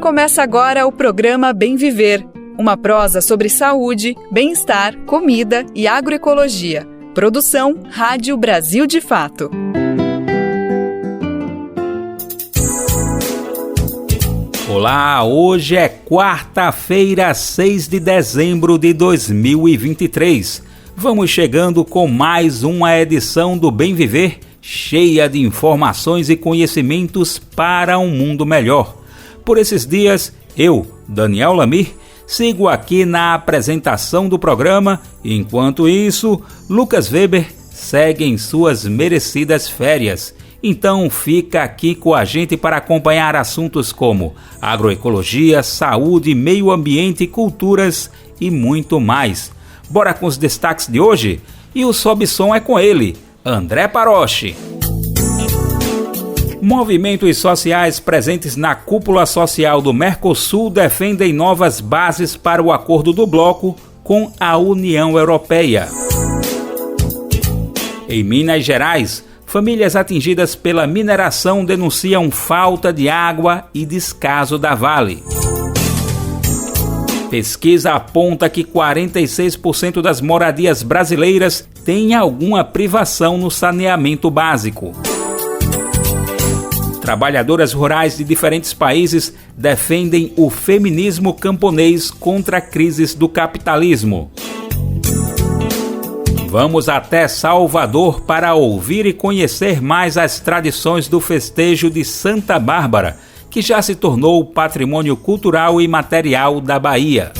Começa agora o programa Bem Viver, uma prosa sobre saúde, bem-estar, comida e agroecologia. Produção Rádio Brasil de Fato. Olá, hoje é quarta-feira, 6 de dezembro de 2023. Vamos chegando com mais uma edição do Bem Viver, cheia de informações e conhecimentos para um mundo melhor. Por esses dias, eu, Daniel Lamir, sigo aqui na apresentação do programa, enquanto isso, Lucas Weber segue em suas merecidas férias. Então fica aqui com a gente para acompanhar assuntos como agroecologia, saúde, meio ambiente, culturas e muito mais. Bora com os destaques de hoje? E o Sobe Som é com ele, André Paroche. Movimentos sociais presentes na cúpula social do Mercosul defendem novas bases para o acordo do bloco com a União Europeia. Em Minas Gerais, famílias atingidas pela mineração denunciam falta de água e descaso da Vale. Pesquisa aponta que 46% das moradias brasileiras têm alguma privação no saneamento básico. Trabalhadoras rurais de diferentes países defendem o feminismo camponês contra crises do capitalismo. Vamos até Salvador para ouvir e conhecer mais as tradições do festejo de Santa Bárbara, que já se tornou patrimônio cultural e material da Bahia.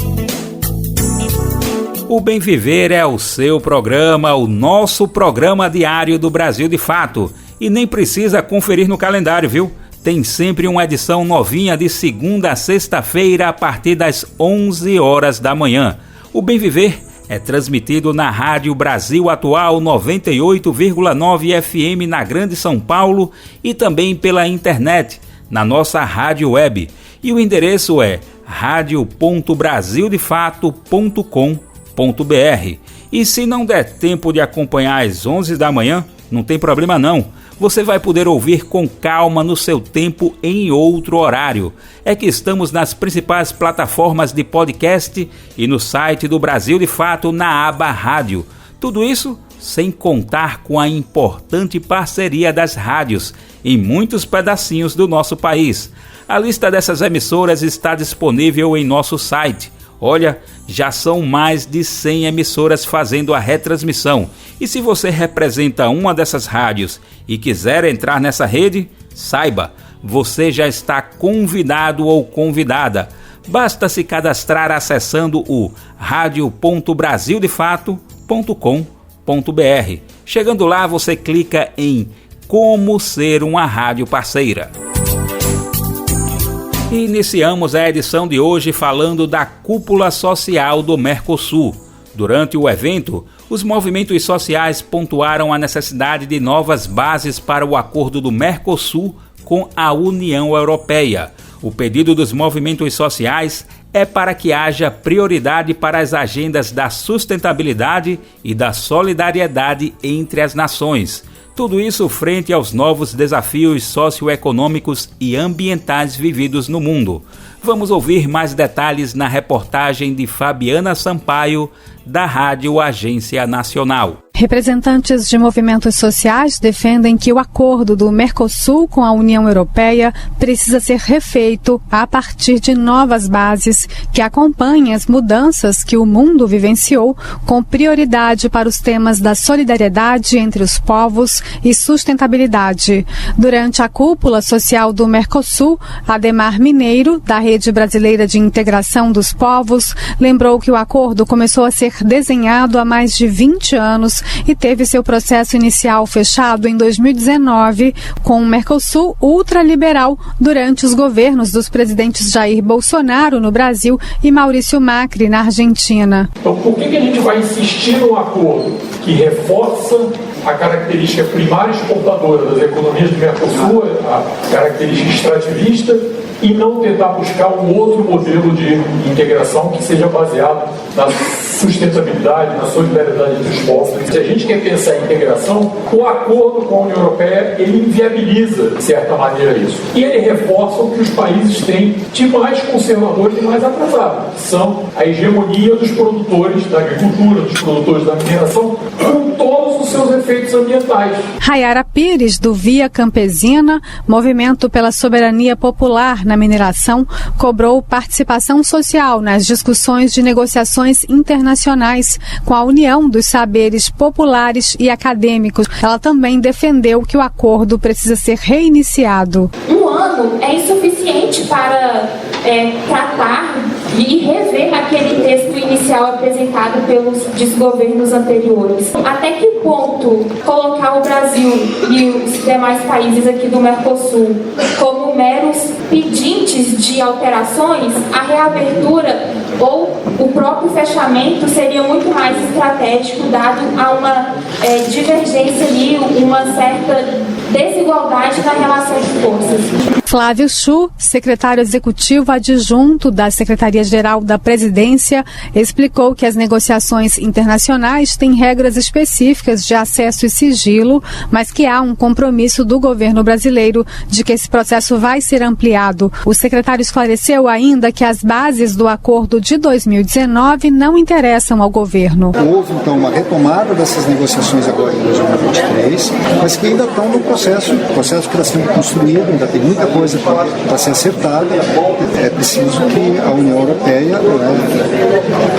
O Bem Viver é o seu programa, o nosso programa diário do Brasil de Fato. E nem precisa conferir no calendário, viu? Tem sempre uma edição novinha de segunda a sexta-feira a partir das 11 horas da manhã. O Bem Viver é transmitido na Rádio Brasil Atual 98,9 FM na Grande São Paulo e também pela internet, na nossa rádio web. E o endereço é radio.brasildefato.com.br. E se não der tempo de acompanhar às 11 da manhã, não tem problema não. Você vai poder ouvir com calma no seu tempo em outro horário. É que estamos nas principais plataformas de podcast e no site do Brasil de Fato na aba Rádio. Tudo isso sem contar com a importante parceria das rádios em muitos pedacinhos do nosso país. A lista dessas emissoras está disponível em nosso site. Olha, já são mais de 100 emissoras fazendo a retransmissão. E se você representa uma dessas rádios e quiser entrar nessa rede, saiba, você já está convidado ou convidada. Basta se cadastrar acessando o radio.brasildefato.com.br. Chegando lá, você clica em Como Ser uma Rádio Parceira. E iniciamos a edição de hoje falando da cúpula social do Mercosul. Durante o evento, os movimentos sociais pontuaram a necessidade de novas bases para o acordo do Mercosul com a União Europeia. O pedido dos movimentos sociais é para que haja prioridade para as agendas da sustentabilidade e da solidariedade entre as nações. Tudo isso frente aos novos desafios socioeconômicos e ambientais vividos no mundo. Vamos ouvir mais detalhes na reportagem de Fabiana Sampaio, da Rádio Agência Nacional. Representantes de movimentos sociais defendem que o acordo do Mercosul com a União Europeia precisa ser refeito a partir de novas bases que acompanhem as mudanças que o mundo vivenciou, com prioridade para os temas da solidariedade entre os povos e sustentabilidade. Durante a cúpula social do Mercosul, Ademar Mineiro, da Rede Brasileira de Integração dos Povos, lembrou que o acordo começou a ser desenhado há mais de 20 anos e teve seu processo inicial fechado em 2019 com o Mercosul ultraliberal durante os governos dos presidentes Jair Bolsonaro no Brasil e Maurício Macri na Argentina. Então, por que a gente vai insistir num acordo que reforça a característica primária exportadora das economias do Mercosul, a característica extrativista, e não tentar buscar um outro modelo de integração que seja baseado na sustentabilidade, na solidariedade entre os povos. Se a gente quer pensar em integração, o acordo com a União Europeia, ele inviabiliza, de certa maneira, isso. E ele reforça o que os países têm de mais conservadores e mais atrasados, que são a hegemonia dos produtores da agricultura, dos produtores da mineração, com todos os seus efeitos ambientais. Rayara Pires, do Via Campesina, Movimento pela Soberania Popular na Mineração, cobrou participação social nas discussões de negociações internacionais com a união dos saberes populares e acadêmicos. Ela também defendeu que o acordo precisa ser reiniciado. Um ano é insuficiente para tratar e rever aquele texto inicial apresentado pelos desgovernos anteriores. Até que ponto colocar o Brasil e os demais países aqui do Mercosul como meros pedintes de alterações, a reabertura ou o próprio fechamento seria muito mais estratégico, dado a uma divergência ali, uma certa desigualdade na relação de forças. Flávio Chu, secretário executivo adjunto da Secretaria-Geral da Presidência, explicou que as negociações internacionais têm regras específicas de acesso e sigilo, mas que há um compromisso do governo brasileiro de que esse processo vai ser ampliado. O secretário esclareceu ainda que as bases do acordo de 2019 não interessam ao governo. Houve, então, uma retomada dessas negociações agora em 2023, mas que ainda estão no processo que está sendo construído, ainda tem muita coisa para ser acertada. É preciso que a União Europeia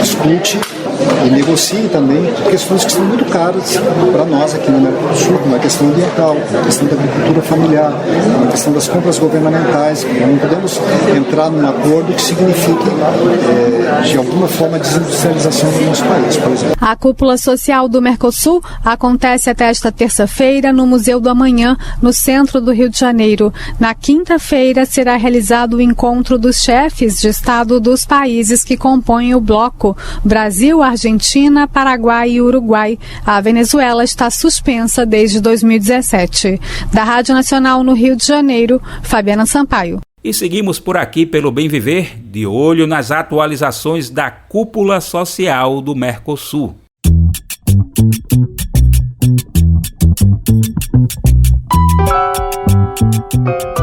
discute e negocie também questões que são muito caras para nós aqui no Mercosul, como a questão ambiental, a questão da agricultura familiar, a questão das compras governamentais. Não podemos entrar num acordo que signifique, de alguma forma, a desindustrialização do nosso país, por exemplo. A cúpula social do Mercosul acontece até esta terça-feira no Museu do Amanhã, no centro do Rio de Janeiro. Na quinta-feira será realizado o encontro dos chefes de Estado dos países que compõem o bloco: Brasil, Argentina, Paraguai e Uruguai. A Venezuela está suspensa desde 2017. Da Rádio Nacional no Rio de Janeiro, Fabiana Sampaio. E seguimos por aqui pelo Bem Viver, de olho nas atualizações da Cúpula Social do Mercosul.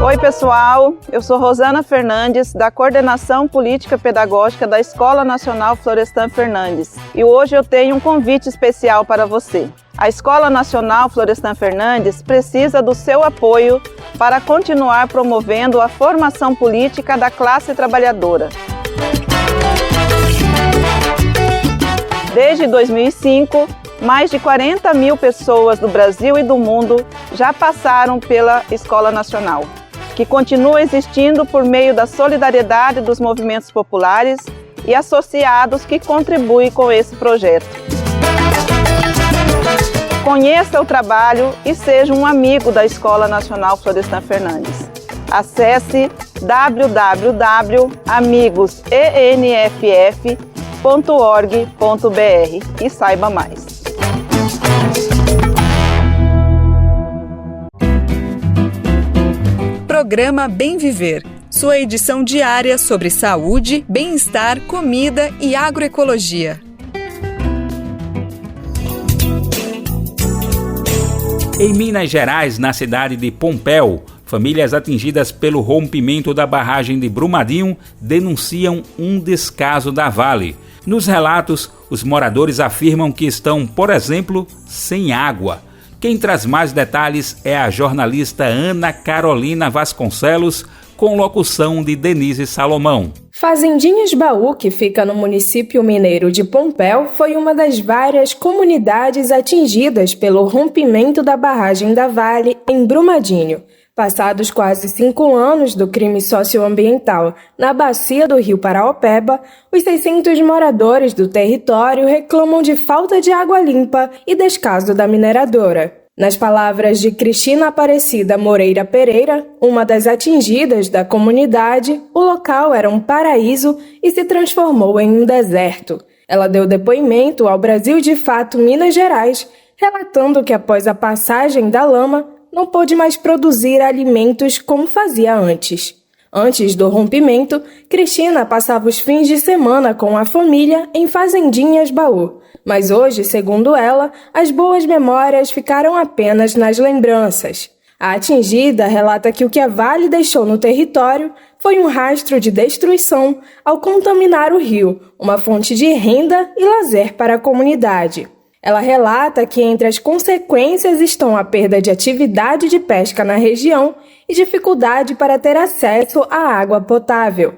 Oi pessoal, eu sou Rosana Fernandes, da Coordenação Política Pedagógica da Escola Nacional Florestan Fernandes, e hoje eu tenho um convite especial para você. A Escola Nacional Florestan Fernandes precisa do seu apoio para continuar promovendo a formação política da classe trabalhadora. Desde 2005, mais de 40 mil pessoas do Brasil e do mundo já passaram pela Escola Nacional, que continua existindo por meio da solidariedade dos movimentos populares e associados que contribuem com esse projeto. Conheça o trabalho e seja um amigo da Escola Nacional Florestan Fernandes. Acesse www.amigosenff.org.br e saiba mais. Programa Bem Viver, sua edição diária sobre saúde, bem-estar, comida e agroecologia. Em Minas Gerais, na cidade de Pompéu, famílias atingidas pelo rompimento da barragem de Brumadinho denunciam um descaso da Vale. Nos relatos, os moradores afirmam que estão, por exemplo, sem água. Quem traz mais detalhes é a jornalista Ana Carolina Vasconcelos, com locução de Denise Salomão. Fazendinhas Baú, que fica no município mineiro de Pompéu, foi uma das várias comunidades atingidas pelo rompimento da barragem da Vale em Brumadinho. Passados quase 5 anos do crime socioambiental na bacia do rio Paraopeba, os 600 moradores do território reclamam de falta de água limpa e descaso da mineradora. Nas palavras de Cristina Aparecida Moreira Pereira, uma das atingidas da comunidade, o local era um paraíso e se transformou em um deserto. Ela deu depoimento ao Brasil de Fato Minas Gerais, relatando que após a passagem da lama, não pôde mais produzir alimentos como fazia antes. Antes do rompimento, Cristina passava os fins de semana com a família em Fazendinhas Baú. Mas hoje, segundo ela, as boas memórias ficaram apenas nas lembranças. A atingida relata que o que a Vale deixou no território foi um rastro de destruição ao contaminar o rio, uma fonte de renda e lazer para a comunidade. Ela relata que entre as consequências estão a perda de atividade de pesca na região e dificuldade para ter acesso à água potável.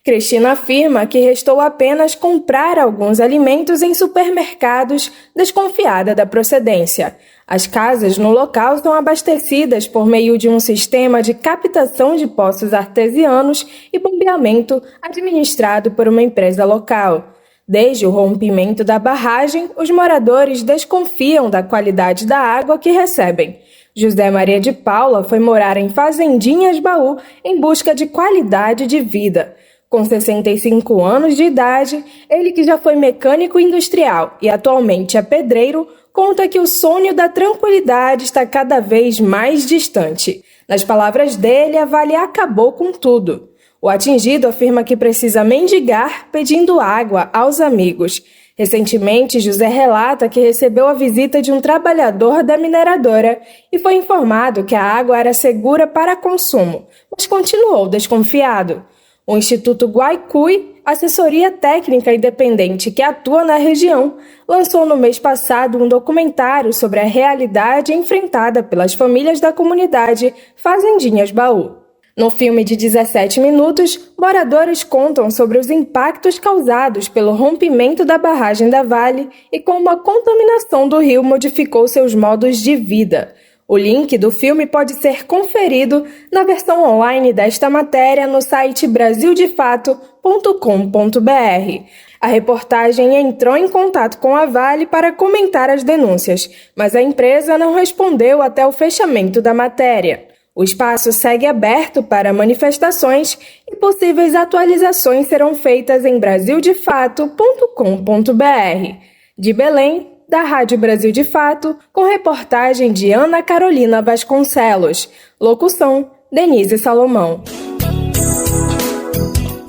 Cristina afirma que restou apenas comprar alguns alimentos em supermercados, desconfiada da procedência. As casas no local são abastecidas por meio de um sistema de captação de poços artesianos e bombeamento administrado por uma empresa local. Desde o rompimento da barragem, os moradores desconfiam da qualidade da água que recebem. José Maria de Paula foi morar em Fazendinhas Baú em busca de qualidade de vida. Com 65 anos de idade, ele que já foi mecânico industrial e atualmente é pedreiro, conta que o sonho da tranquilidade está cada vez mais distante. Nas palavras dele, a Vale acabou com tudo. O atingido afirma que precisa mendigar pedindo água aos amigos. Recentemente, José relata que recebeu a visita de um trabalhador da mineradora e foi informado que a água era segura para consumo, mas continuou desconfiado. O Instituto Guaicui, assessoria técnica independente que atua na região, lançou no mês passado um documentário sobre a realidade enfrentada pelas famílias da comunidade Fazendinhas Baú. No filme de 17 minutos, moradores contam sobre os impactos causados pelo rompimento da barragem da Vale e como a contaminação do rio modificou seus modos de vida. O link do filme pode ser conferido na versão online desta matéria no site brasildefato.com.br. A reportagem entrou em contato com a Vale para comentar as denúncias, mas a empresa não respondeu até o fechamento da matéria. O espaço segue aberto para manifestações e possíveis atualizações serão feitas em brasildefato.com.br. De Belém, da Rádio Brasil de Fato, com reportagem de Ana Carolina Vasconcelos. Locução, Denise Salomão.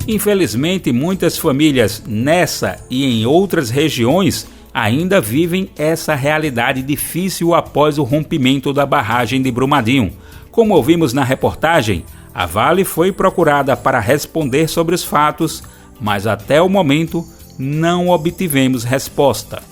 Infelizmente, muitas famílias nessa e em outras regiões ainda vivem essa realidade difícil após o rompimento da barragem de Brumadinho. Como ouvimos na reportagem, a Vale foi procurada para responder sobre os fatos, mas até o momento não obtivemos resposta.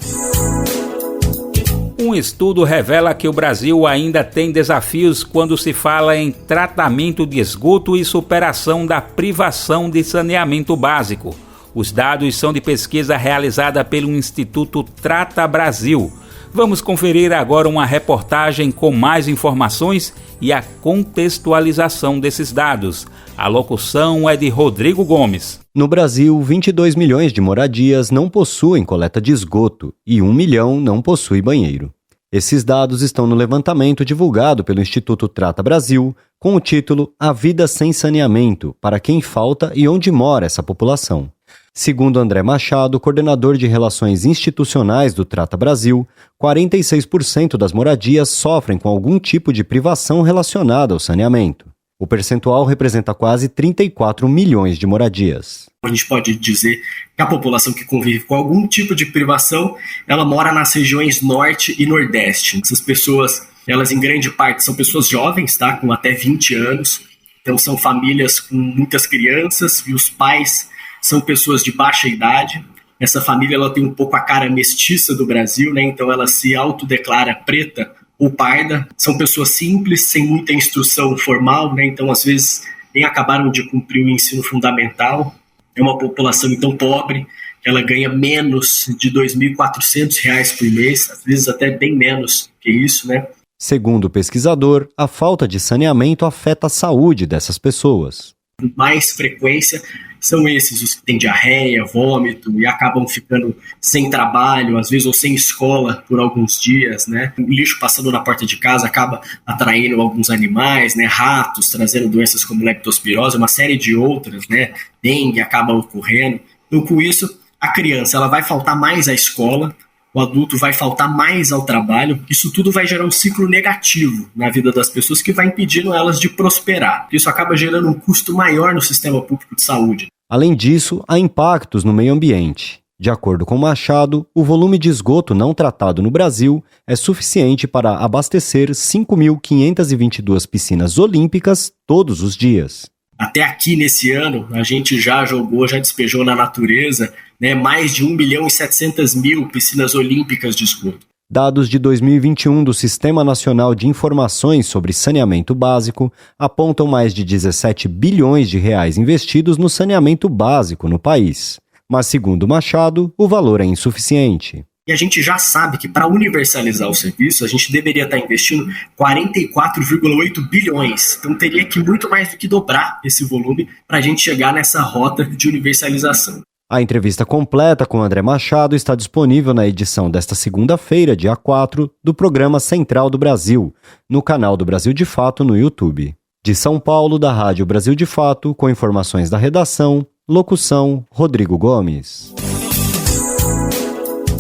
Um estudo revela que o Brasil ainda tem desafios quando se fala em tratamento de esgoto e superação da privação de saneamento básico. Os dados são de pesquisa realizada pelo Instituto Trata Brasil. Vamos conferir agora uma reportagem com mais informações e a contextualização desses dados. A locução é de Rodrigo Gomes. No Brasil, 22 milhões de moradias não possuem coleta de esgoto e 1 milhão não possui banheiro. Esses dados estão no levantamento divulgado pelo Instituto Trata Brasil, com o título A Vida Sem Saneamento, para quem falta e onde mora essa população. Segundo André Machado, coordenador de Relações Institucionais do Trata Brasil, 46% das moradias sofrem com algum tipo de privação relacionada ao saneamento. O percentual representa quase 34 milhões de moradias. A gente pode dizer que a população que convive com algum tipo de privação, ela mora nas regiões norte e nordeste. Essas pessoas, elas em grande parte são pessoas jovens, tá? Com até 20 anos. Então são famílias com muitas crianças e os pais são pessoas de baixa idade. Essa família ela tem um pouco a cara mestiça do Brasil, né? Então ela se autodeclara preta ou parda. São pessoas simples, sem muita instrução formal, né? Então às vezes nem acabaram de cumprir o ensino fundamental. É uma população então pobre, ela ganha menos de R$ 2.400 por mês, às vezes até bem menos que isso, né? Segundo o pesquisador, a falta de saneamento afeta a saúde dessas pessoas. Com mais frequência são esses os que têm diarreia, vômito e acabam ficando sem trabalho, às vezes ou sem escola por alguns dias, né? O lixo passando na porta de casa acaba atraindo alguns animais, né? Ratos, trazendo doenças como leptospirose, uma série de outras, né? Dengue acaba ocorrendo. Então, com isso, a criança ela vai faltar mais à escola, o adulto vai faltar mais ao trabalho, isso tudo vai gerar um ciclo negativo na vida das pessoas que vai impedindo elas de prosperar. Isso acaba gerando um custo maior no sistema público de saúde. Além disso, há impactos no meio ambiente. De acordo com Machado, o volume de esgoto não tratado no Brasil é suficiente para abastecer 5.522 piscinas olímpicas todos os dias. Até aqui nesse ano, a gente já despejou na natureza, mais de 1.700.000 piscinas olímpicas de esgoto. Dados de 2021 do Sistema Nacional de Informações sobre Saneamento Básico apontam mais de 17 bilhões de reais investidos no saneamento básico no país. Mas, segundo Machado, o valor é insuficiente. E a gente já sabe que para universalizar o serviço, a gente deveria estar investindo 44,8 bilhões. Então teria que muito mais do que dobrar esse volume para a gente chegar nessa rota de universalização. A entrevista completa com André Machado está disponível na edição desta segunda-feira, dia 4, do programa Central do Brasil, no canal do Brasil de Fato no YouTube. De São Paulo, da Rádio Brasil de Fato, com informações da redação, locução Rodrigo Gomes.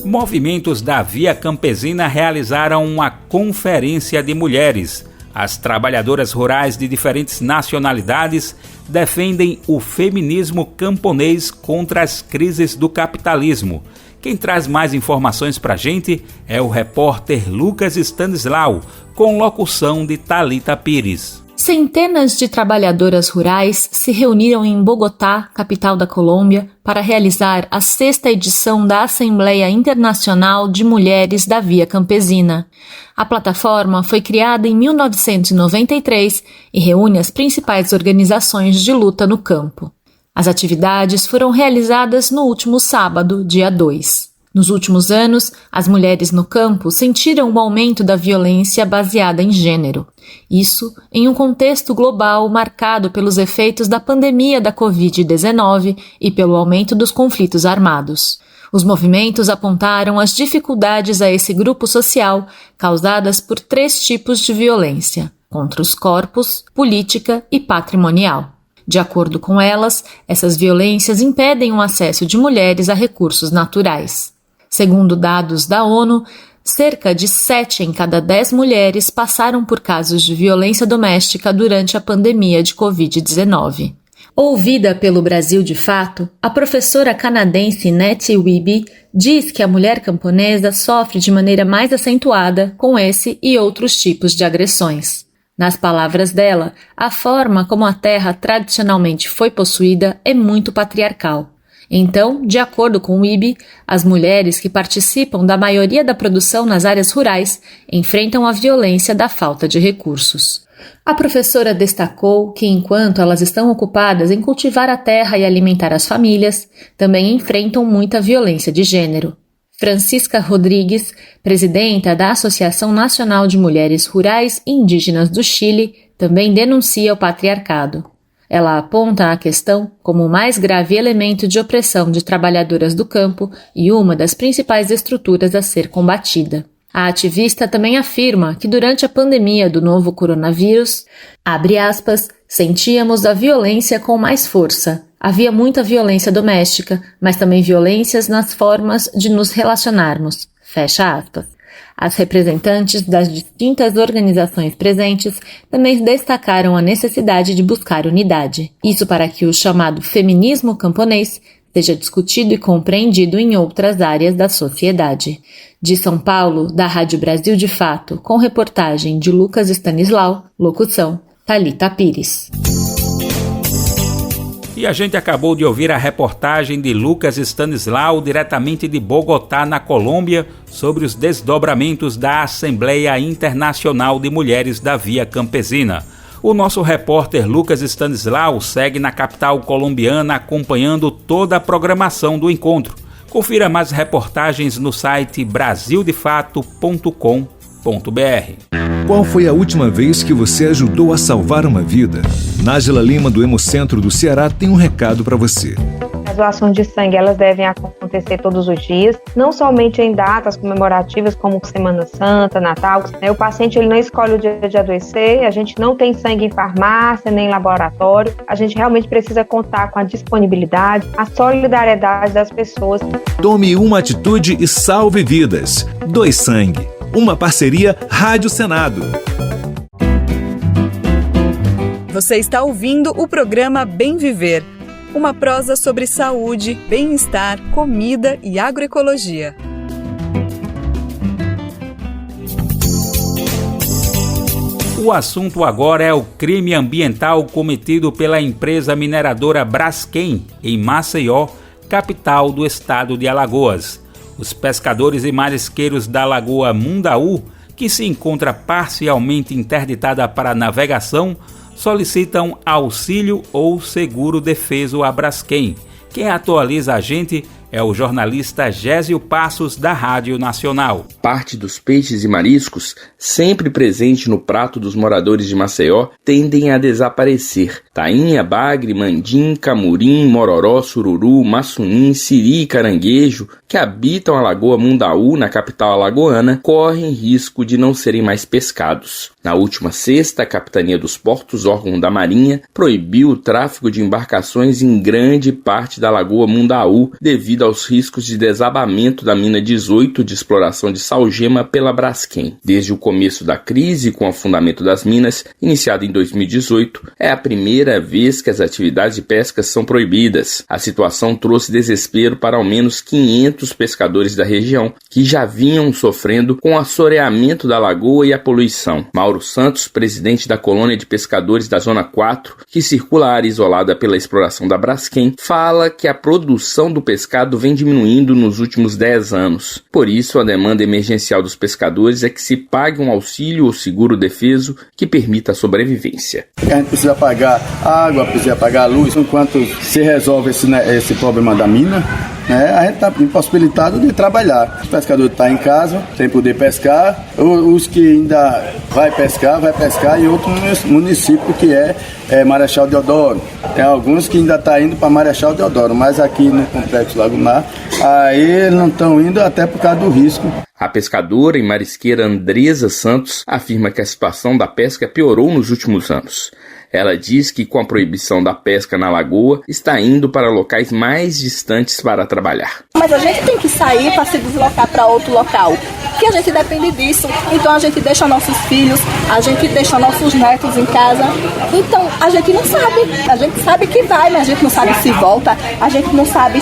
Movimentos da Via Campesina realizaram uma conferência de mulheres. As trabalhadoras rurais de diferentes nacionalidades defendem o feminismo camponês contra as crises do capitalismo. Quem traz mais informações para a gente é o repórter Lucas Stanislau, com locução de Thalita Pires. Centenas de trabalhadoras rurais se reuniram em Bogotá, capital da Colômbia, para realizar a 6ª edição da Assembleia Internacional de Mulheres da Via Campesina. A plataforma foi criada em 1993 e reúne as principais organizações de luta no campo. As atividades foram realizadas no último sábado, dia 2. Nos últimos anos, as mulheres no campo sentiram o aumento da violência baseada em gênero. Isso em um contexto global marcado pelos efeitos da pandemia da Covid-19 e pelo aumento dos conflitos armados. Os movimentos apontaram as dificuldades a esse grupo social causadas por 3 tipos de violência: contra os corpos, política e patrimonial. De acordo com elas, essas violências impedem o acesso de mulheres a recursos naturais. Segundo dados da ONU, cerca de 7 em cada 10 mulheres passaram por casos de violência doméstica durante a pandemia de Covid-19. Ouvida pelo Brasil de Fato, a professora canadense Nettie Wiebe diz que a mulher camponesa sofre de maneira mais acentuada com esse e outros tipos de agressões. Nas palavras dela, a forma como a terra tradicionalmente foi possuída é muito patriarcal. Então, de acordo com o IBE, as mulheres que participam da maioria da produção nas áreas rurais enfrentam a violência da falta de recursos. A professora destacou que, enquanto elas estão ocupadas em cultivar a terra e alimentar as famílias, também enfrentam muita violência de gênero. Francisca Rodrigues, presidenta da Associação Nacional de Mulheres Rurais e Indígenas do Chile, também denuncia o patriarcado. Ela aponta a questão como o mais grave elemento de opressão de trabalhadoras do campo e uma das principais estruturas a ser combatida. A ativista também afirma que durante a pandemia do novo coronavírus, abre aspas, sentíamos a violência com mais força. Havia muita violência doméstica, mas também violências nas formas de nos relacionarmos. Fecha aspas. As representantes das distintas organizações presentes também destacaram a necessidade de buscar unidade. Isso para que o chamado feminismo camponês seja discutido e compreendido em outras áreas da sociedade. De São Paulo, da Rádio Brasil de Fato, com reportagem de Lucas Stanislau, locução Thalita Pires. E a gente acabou de ouvir a reportagem de Lucas Stanislau, diretamente de Bogotá, na Colômbia, sobre os desdobramentos da Assembleia Internacional de Mulheres da Via Campesina. O nosso repórter Lucas Stanislau segue na capital colombiana acompanhando toda a programação do encontro. Confira mais reportagens no site brasildefato.com.br. Qual foi a última vez que você ajudou a salvar uma vida? Nájila Lima, do Hemocentro do Ceará, tem um recado para você. As doações de sangue, elas devem acontecer todos os dias, não somente em datas comemorativas como Semana Santa, Natal. O paciente ele não escolhe o dia de adoecer, a gente não tem sangue em farmácia, nem em laboratório. A gente realmente precisa contar com a disponibilidade, a solidariedade das pessoas. Tome uma atitude e salve vidas. Doe sangue. Uma parceria Rádio Senado. Você está ouvindo o programa Bem Viver, uma prosa sobre saúde, bem-estar, comida e agroecologia. O assunto agora é o crime ambiental cometido pela empresa mineradora Braskem, em Maceió, capital do estado de Alagoas. Os pescadores e marisqueiros da Lagoa Mundaú, que se encontra parcialmente interditada para navegação, solicitam auxílio ou seguro-defeso à Braskem. Quem atualiza a gente é o jornalista Gésio Passos, da Rádio Nacional. Parte dos peixes e mariscos, sempre presente no prato dos moradores de Maceió, tendem a desaparecer. Tainha, bagre, mandim, camurim, mororó, sururu, maçunim, siri e caranguejo, que habitam a Lagoa Mundaú, na capital alagoana, correm risco de não serem mais pescados. Na última sexta, a Capitania dos Portos, órgão da Marinha, proibiu o tráfego de embarcações em grande parte da Lagoa Mundaú, devido aos riscos de desabamento da mina 18 de exploração de salgema pela Braskem. Desde o começo da crise com o afundamento das minas, iniciado em 2018, é a primeira vez que as atividades de pesca são proibidas. A situação trouxe desespero para ao menos 500 pescadores da região, que já vinham sofrendo com o assoreamento da lagoa e a poluição. Mauro Santos, presidente da colônia de pescadores da Zona 4, que circula a área isolada pela exploração da Braskem, fala que a produção do pescado vem diminuindo nos últimos 10 anos. Por isso, a demanda emergencial dos pescadores é que se pague um auxílio ou seguro-defeso que permita a sobrevivência. A gente precisa pagar água, precisa pagar luz, enquanto se resolve esse problema da mina, a gente está impossibilitado de trabalhar. Os pescadores estão em casa, sem poder pescar. Os que ainda vai pescar em outro município, que é Marechal Deodoro. Tem alguns que ainda estão indo para Marechal Deodoro, mas aqui no Complexo Lagoar, aí não estão indo até por causa do risco. A pescadora e marisqueira Andresa Santos afirma que a situação da pesca piorou nos últimos anos. Ela diz que com a proibição da pesca na lagoa, está indo para locais mais distantes para trabalhar. Mas a gente tem que sair para se deslocar para outro local, porque a gente depende disso. Então a gente deixa nossos filhos, a gente deixa nossos netos em casa. Então a gente não sabe. A gente sabe que vai, mas a gente não sabe se volta. A gente não sabe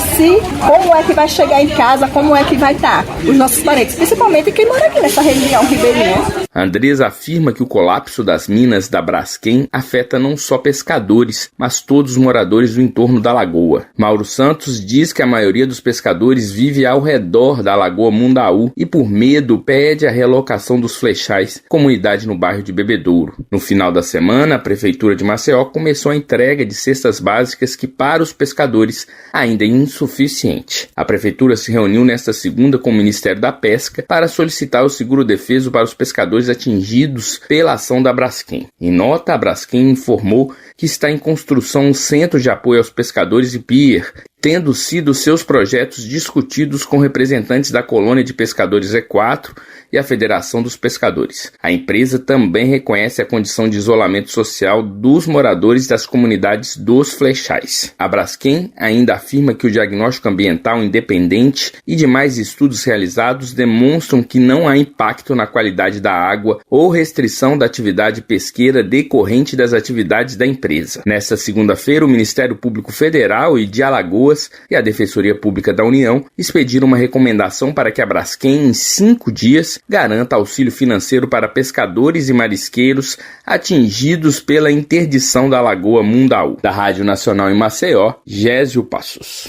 como é que vai chegar em casa, como é que vai estar os nossos parentes, principalmente quem mora aqui nessa região ribeirinha. Andresa afirma que o colapso das minas da Braskem afeta não só pescadores, mas todos os moradores do entorno da lagoa. Mauro Santos diz que a maioria dos pescadores vive ao redor da Lagoa Mundaú e, por medo, pede a relocação dos flechais, comunidade no bairro de Bebedouro. No final da semana, a Prefeitura de Maceió começou a entrega de cestas básicas que, para os pescadores, ainda é insuficiente. A Prefeitura se reuniu nesta segunda com o Ministério da Pesca para solicitar o seguro-defeso para os pescadores atingidos pela ação da Braskem. Em nota, a Braskem informou que está em construção um centro de apoio aos pescadores e pier, tendo sido seus projetos discutidos com representantes da colônia de pescadores E4 e a Federação dos Pescadores. A empresa também reconhece a condição de isolamento social dos moradores das comunidades dos flechais. A Braskem ainda afirma que o diagnóstico ambiental independente e demais estudos realizados demonstram que não há impacto na qualidade da água ou restrição da atividade pesqueira decorrente das atividades da empresa. Nesta segunda-feira, o Ministério Público Federal e de Alagoas e a Defensoria Pública da União expediram uma recomendação para que a Braskem, em 5 dias, garanta auxílio financeiro para pescadores e marisqueiros atingidos pela interdição da Lagoa Mundaú. Da Rádio Nacional em Maceió, Gésio Passos.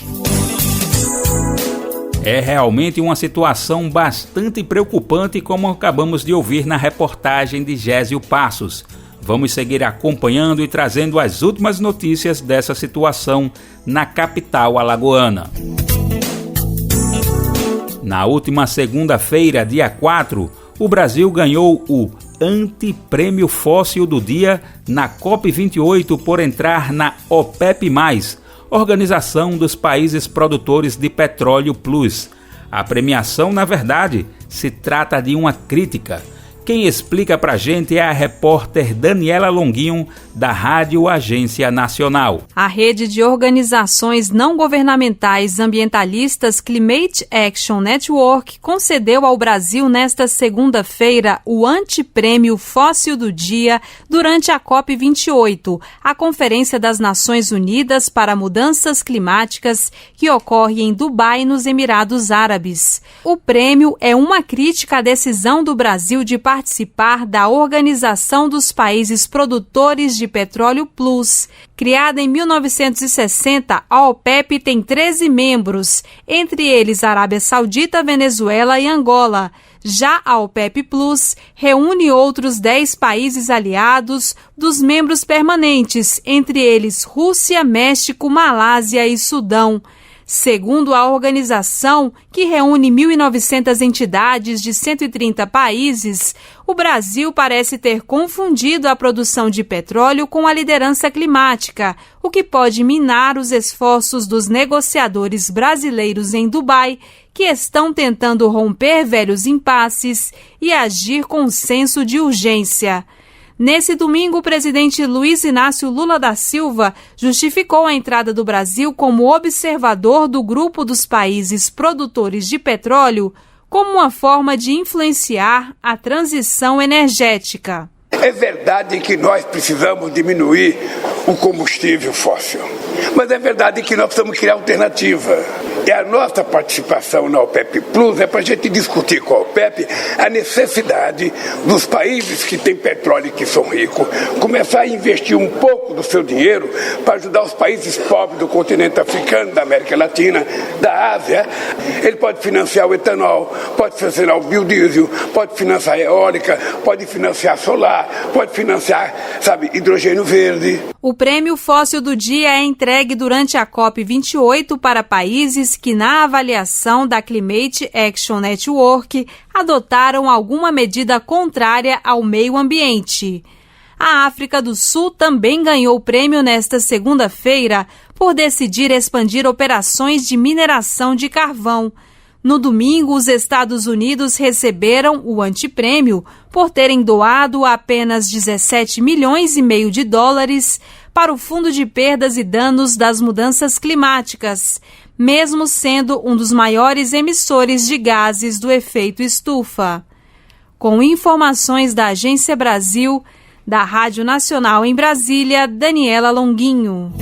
É realmente uma situação bastante preocupante, como acabamos de ouvir na reportagem de Gésio Passos. Vamos seguir acompanhando e trazendo as últimas notícias dessa situação na capital alagoana. Na última segunda-feira, dia 4, o Brasil ganhou o Antiprêmio Fóssil do Dia na COP28 por entrar na OPEP+, Organização dos Países Produtores de Petróleo Plus. A premiação, na verdade, se trata de uma crítica. Quem explica pra gente é a repórter Daniela Longuinho, da Rádio Agência Nacional. A rede de organizações não governamentais ambientalistas Climate Action Network concedeu ao Brasil nesta segunda-feira o Antiprêmio Fóssil do Dia durante a COP28, a Conferência das Nações Unidas para Mudanças Climáticas, que ocorre em Dubai, nos Emirados Árabes. O prêmio é uma crítica à decisão do Brasil de participar da Organização dos Países Produtores de Petróleo Plus. Criada em 1960, a OPEP tem 13 membros, entre eles Arábia Saudita, Venezuela e Angola. Já a OPEP Plus reúne outros 10 países aliados dos membros permanentes, entre eles Rússia, México, Malásia e Sudão. Segundo a organização, que reúne 1.900 entidades de 130 países, o Brasil parece ter confundido a produção de petróleo com a liderança climática, o que pode minar os esforços dos negociadores brasileiros em Dubai, que estão tentando romper velhos impasses e agir com senso de urgência. Nesse domingo, o presidente Luiz Inácio Lula da Silva justificou a entrada do Brasil como observador do grupo dos países produtores de petróleo como uma forma de influenciar a transição energética. É verdade que nós precisamos diminuir o combustível fóssil, mas é verdade que nós precisamos criar alternativa. E a nossa participação na OPEP Plus é para a gente discutir com a OPEP a necessidade dos países que têm petróleo e que são ricos começar a investir um pouco do seu dinheiro para ajudar os países pobres do continente africano, da América Latina, da Ásia. Ele pode financiar o etanol, pode financiar o biodiesel, pode financiar a eólica, pode financiar solar, pode financiar, hidrogênio verde. O prêmio fóssil do dia é entregue durante a COP28 para países que, na avaliação da Climate Action Network, adotaram alguma medida contrária ao meio ambiente. A África do Sul também ganhou o prêmio nesta segunda-feira por decidir expandir operações de mineração de carvão. No domingo, os Estados Unidos receberam o antiprêmio por terem doado apenas 17,5 milhões de dólares para o Fundo de Perdas e Danos das Mudanças Climáticas, mesmo sendo um dos maiores emissores de gases do efeito estufa. Com informações da Agência Brasil, da Rádio Nacional em Brasília, Daniela Longuinho.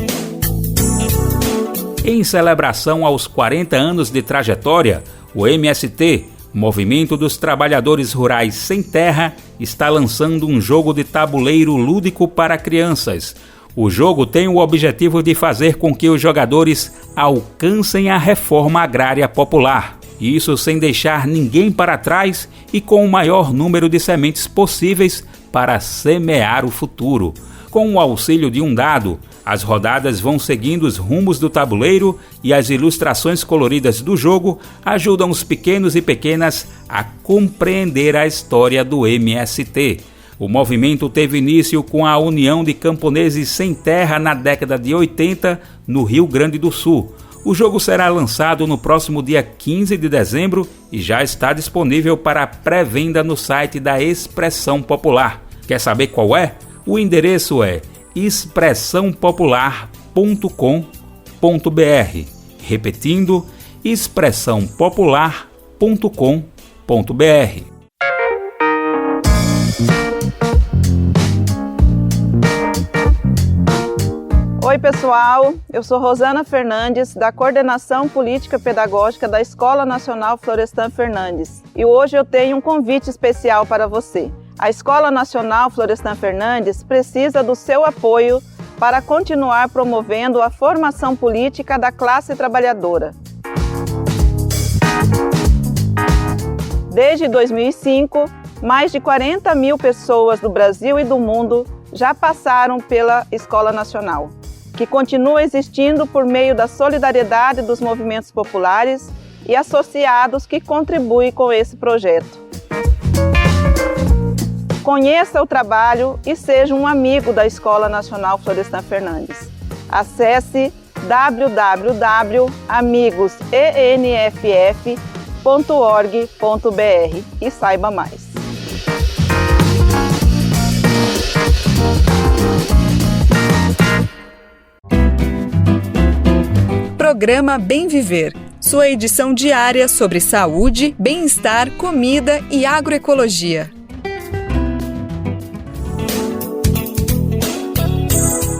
Em celebração aos 40 anos de trajetória, o MST, Movimento dos Trabalhadores Rurais Sem Terra, está lançando um jogo de tabuleiro lúdico para crianças. O jogo tem o objetivo de fazer com que os jogadores alcancem a reforma agrária popular. Isso sem deixar ninguém para trás e com o maior número de sementes possíveis para semear o futuro. Com o auxílio de um dado, as rodadas vão seguindo os rumos do tabuleiro e as ilustrações coloridas do jogo ajudam os pequenos e pequenas a compreender a história do MST. O movimento teve início com a União de Camponeses Sem Terra na década de 80, no Rio Grande do Sul. O jogo será lançado no próximo dia 15 de dezembro e já está disponível para pré-venda no site da Expressão Popular. Quer saber qual é? O endereço é expressãopopular.com.br. Repetindo, expressãopopular.com.br. Oi pessoal, eu sou Rosana Fernandes, da Coordenação Política Pedagógica da Escola Nacional Florestan Fernandes. E hoje eu tenho um convite especial para você. A Escola Nacional Florestan Fernandes precisa do seu apoio para continuar promovendo a formação política da classe trabalhadora. Desde 2005, mais de 40 mil pessoas do Brasil e do mundo já passaram pela Escola Nacional, que continua existindo por meio da solidariedade dos movimentos populares e associados que contribuem com esse projeto. Conheça o trabalho e seja um amigo da Escola Nacional Florestan Fernandes. Acesse www.amigosenff.org.br e saiba mais. Programa Bem Viver, sua edição diária sobre saúde, bem-estar, comida e agroecologia.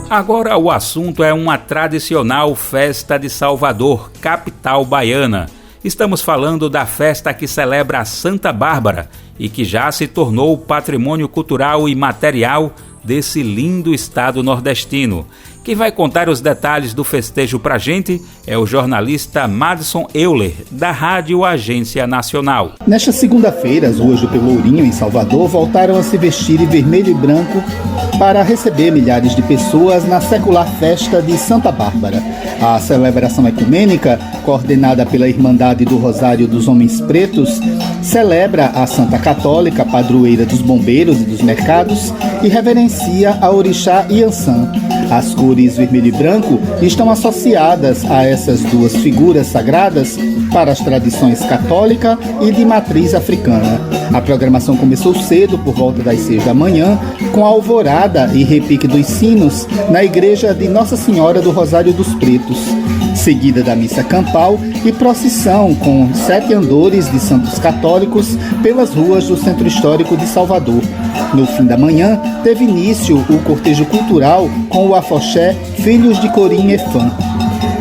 Agora o assunto é uma tradicional festa de Salvador, capital baiana. Estamos falando da festa que celebra a Santa Bárbara e que já se tornou patrimônio cultural e material desse lindo estado nordestino. Quem vai contar os detalhes do festejo pra gente é o jornalista Madison Euler, da Rádio Agência Nacional. Nesta segunda-feira, as ruas do Pelourinho, em Salvador, voltaram a se vestir em vermelho e branco para receber milhares de pessoas na secular festa de Santa Bárbara. A celebração ecumênica, coordenada pela Irmandade do Rosário dos Homens Pretos, celebra a Santa Católica, padroeira dos bombeiros e dos mercados, e reverencia a orixá Iansã. As cores vermelho e branco estão associadas a essas duas figuras sagradas para as tradições católica e de matriz africana. A programação começou cedo, por volta das 6 da manhã, com a alvorada e repique dos sinos na igreja de Nossa Senhora do Rosário dos Pretos, seguida da missa campal e procissão com 7 andores de santos católicos pelas ruas do Centro Histórico de Salvador. No fim da manhã, teve início o cortejo cultural com o afoxé Filhos de Corim e Fã.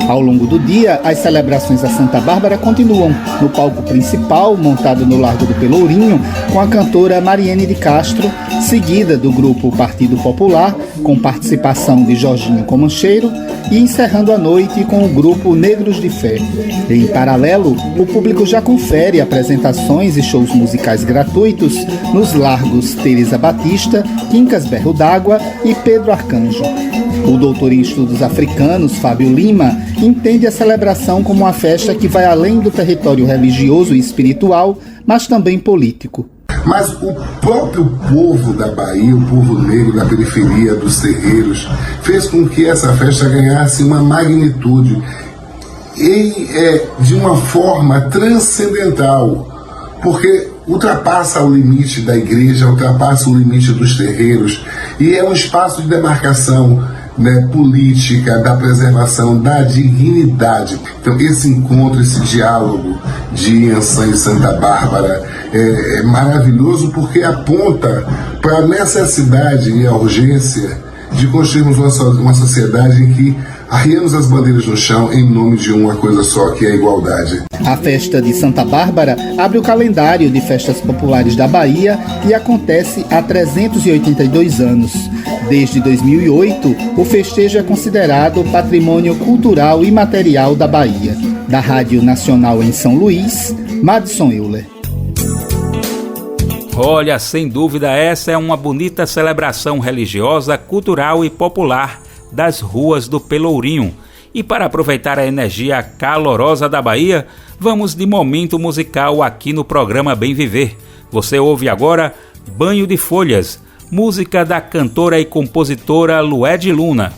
Ao longo do dia, as celebrações à Santa Bárbara continuam no palco principal, montado no Largo do Pelourinho, com a cantora Mariene de Castro, seguida do grupo Partido Popular, com participação de Jorginho Comancheiro, e encerrando a noite com o grupo Negros de Fé. Em paralelo, o público já confere apresentações e shows musicais gratuitos nos largos Teresa Batista, Quincas Berro d'Água e Pedro Arcanjo. O doutor em estudos africanos, Fábio Lima, entende a celebração como uma festa que vai além do território religioso e espiritual, mas também político. Mas o próprio povo da Bahia, o povo negro da periferia dos terreiros, fez com que essa festa ganhasse uma magnitude e de uma forma transcendental, porque ultrapassa o limite da igreja, ultrapassa o limite dos terreiros e é um espaço de demarcação, política, da preservação da dignidade. Então esse encontro, esse diálogo de Iansã e Santa Bárbara é maravilhoso, porque aponta para a necessidade e a urgência de construirmos uma sociedade em que arriamos as bandeiras no chão em nome de uma coisa só, que é a igualdade. A festa de Santa Bárbara abre o calendário de festas populares da Bahia e acontece há 382 anos. Desde 2008, o festejo é considerado patrimônio cultural e material da Bahia. Da Rádio Nacional em São Luís, Madison Euler. Olha, sem dúvida, essa é uma bonita celebração religiosa, cultural e popular das ruas do Pelourinho. E para aproveitar a energia calorosa da Bahia, vamos de momento musical aqui no programa Bem Viver. Você ouve agora Banho de Folhas, música da cantora e compositora Lued Luna.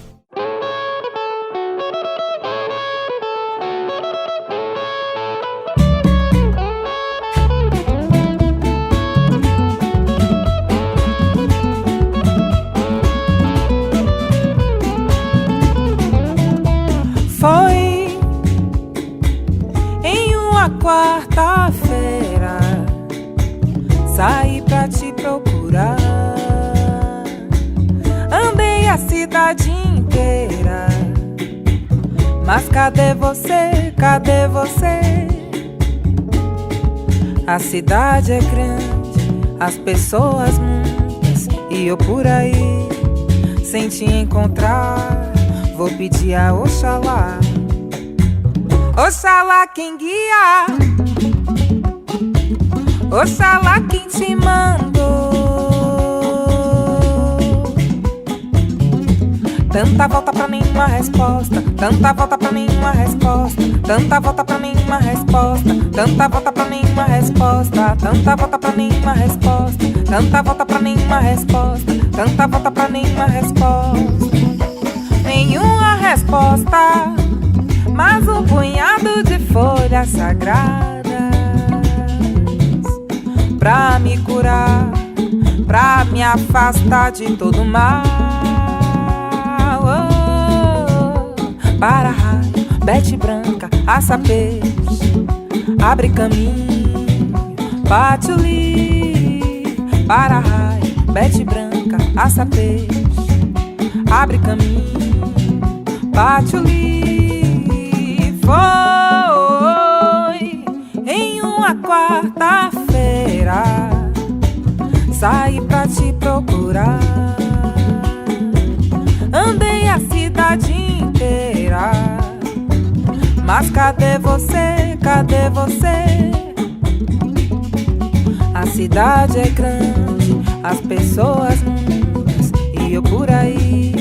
Foi em uma quarta-feira, saí pra te procurar. Andei a cidade inteira, mas cadê você, cadê você? A cidade é grande, as pessoas muitas, e eu por aí, sem te encontrar. Vou pedir a Oxalá, Oxalá quem guia, Oxalá quem te mandou. Tanta volta pra nenhuma resposta, tanta volta pra nenhuma resposta, tanta volta pra nenhuma resposta, tanta volta pra nenhuma resposta, tanta volta pra nenhuma resposta, tanta volta pra nenhuma resposta, tanta volta pra nenhuma resposta. Nenhuma resposta, mais um punhado de folhas sagradas pra me curar, pra me afastar de todo mal. Oh, para raio, bete branca, aça peixe, abre caminho, patchouli. Para raio, bete branca, aça peixe, abre caminho, patchouli. Foi em uma quarta-feira, saí pra te procurar. Andei a cidade inteira, mas cadê você, cadê você? A cidade é grande, as pessoas muitas, e eu por aí,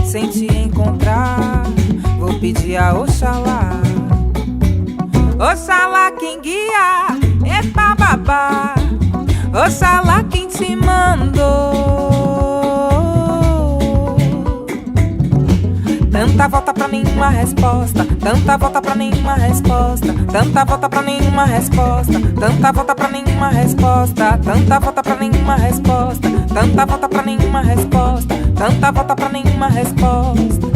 sem te encontrar, vou pedir a Oxalá. Oxalá quem guia, epa babá, Oxalá quem te mandou. Tanta volta pra nenhuma resposta, tanta volta pra nenhuma resposta, tanta volta pra nenhuma resposta, tanta volta pra nenhuma resposta, tanta volta pra nenhuma resposta, tanta volta pra nenhuma resposta, tanta volta pra nenhuma resposta.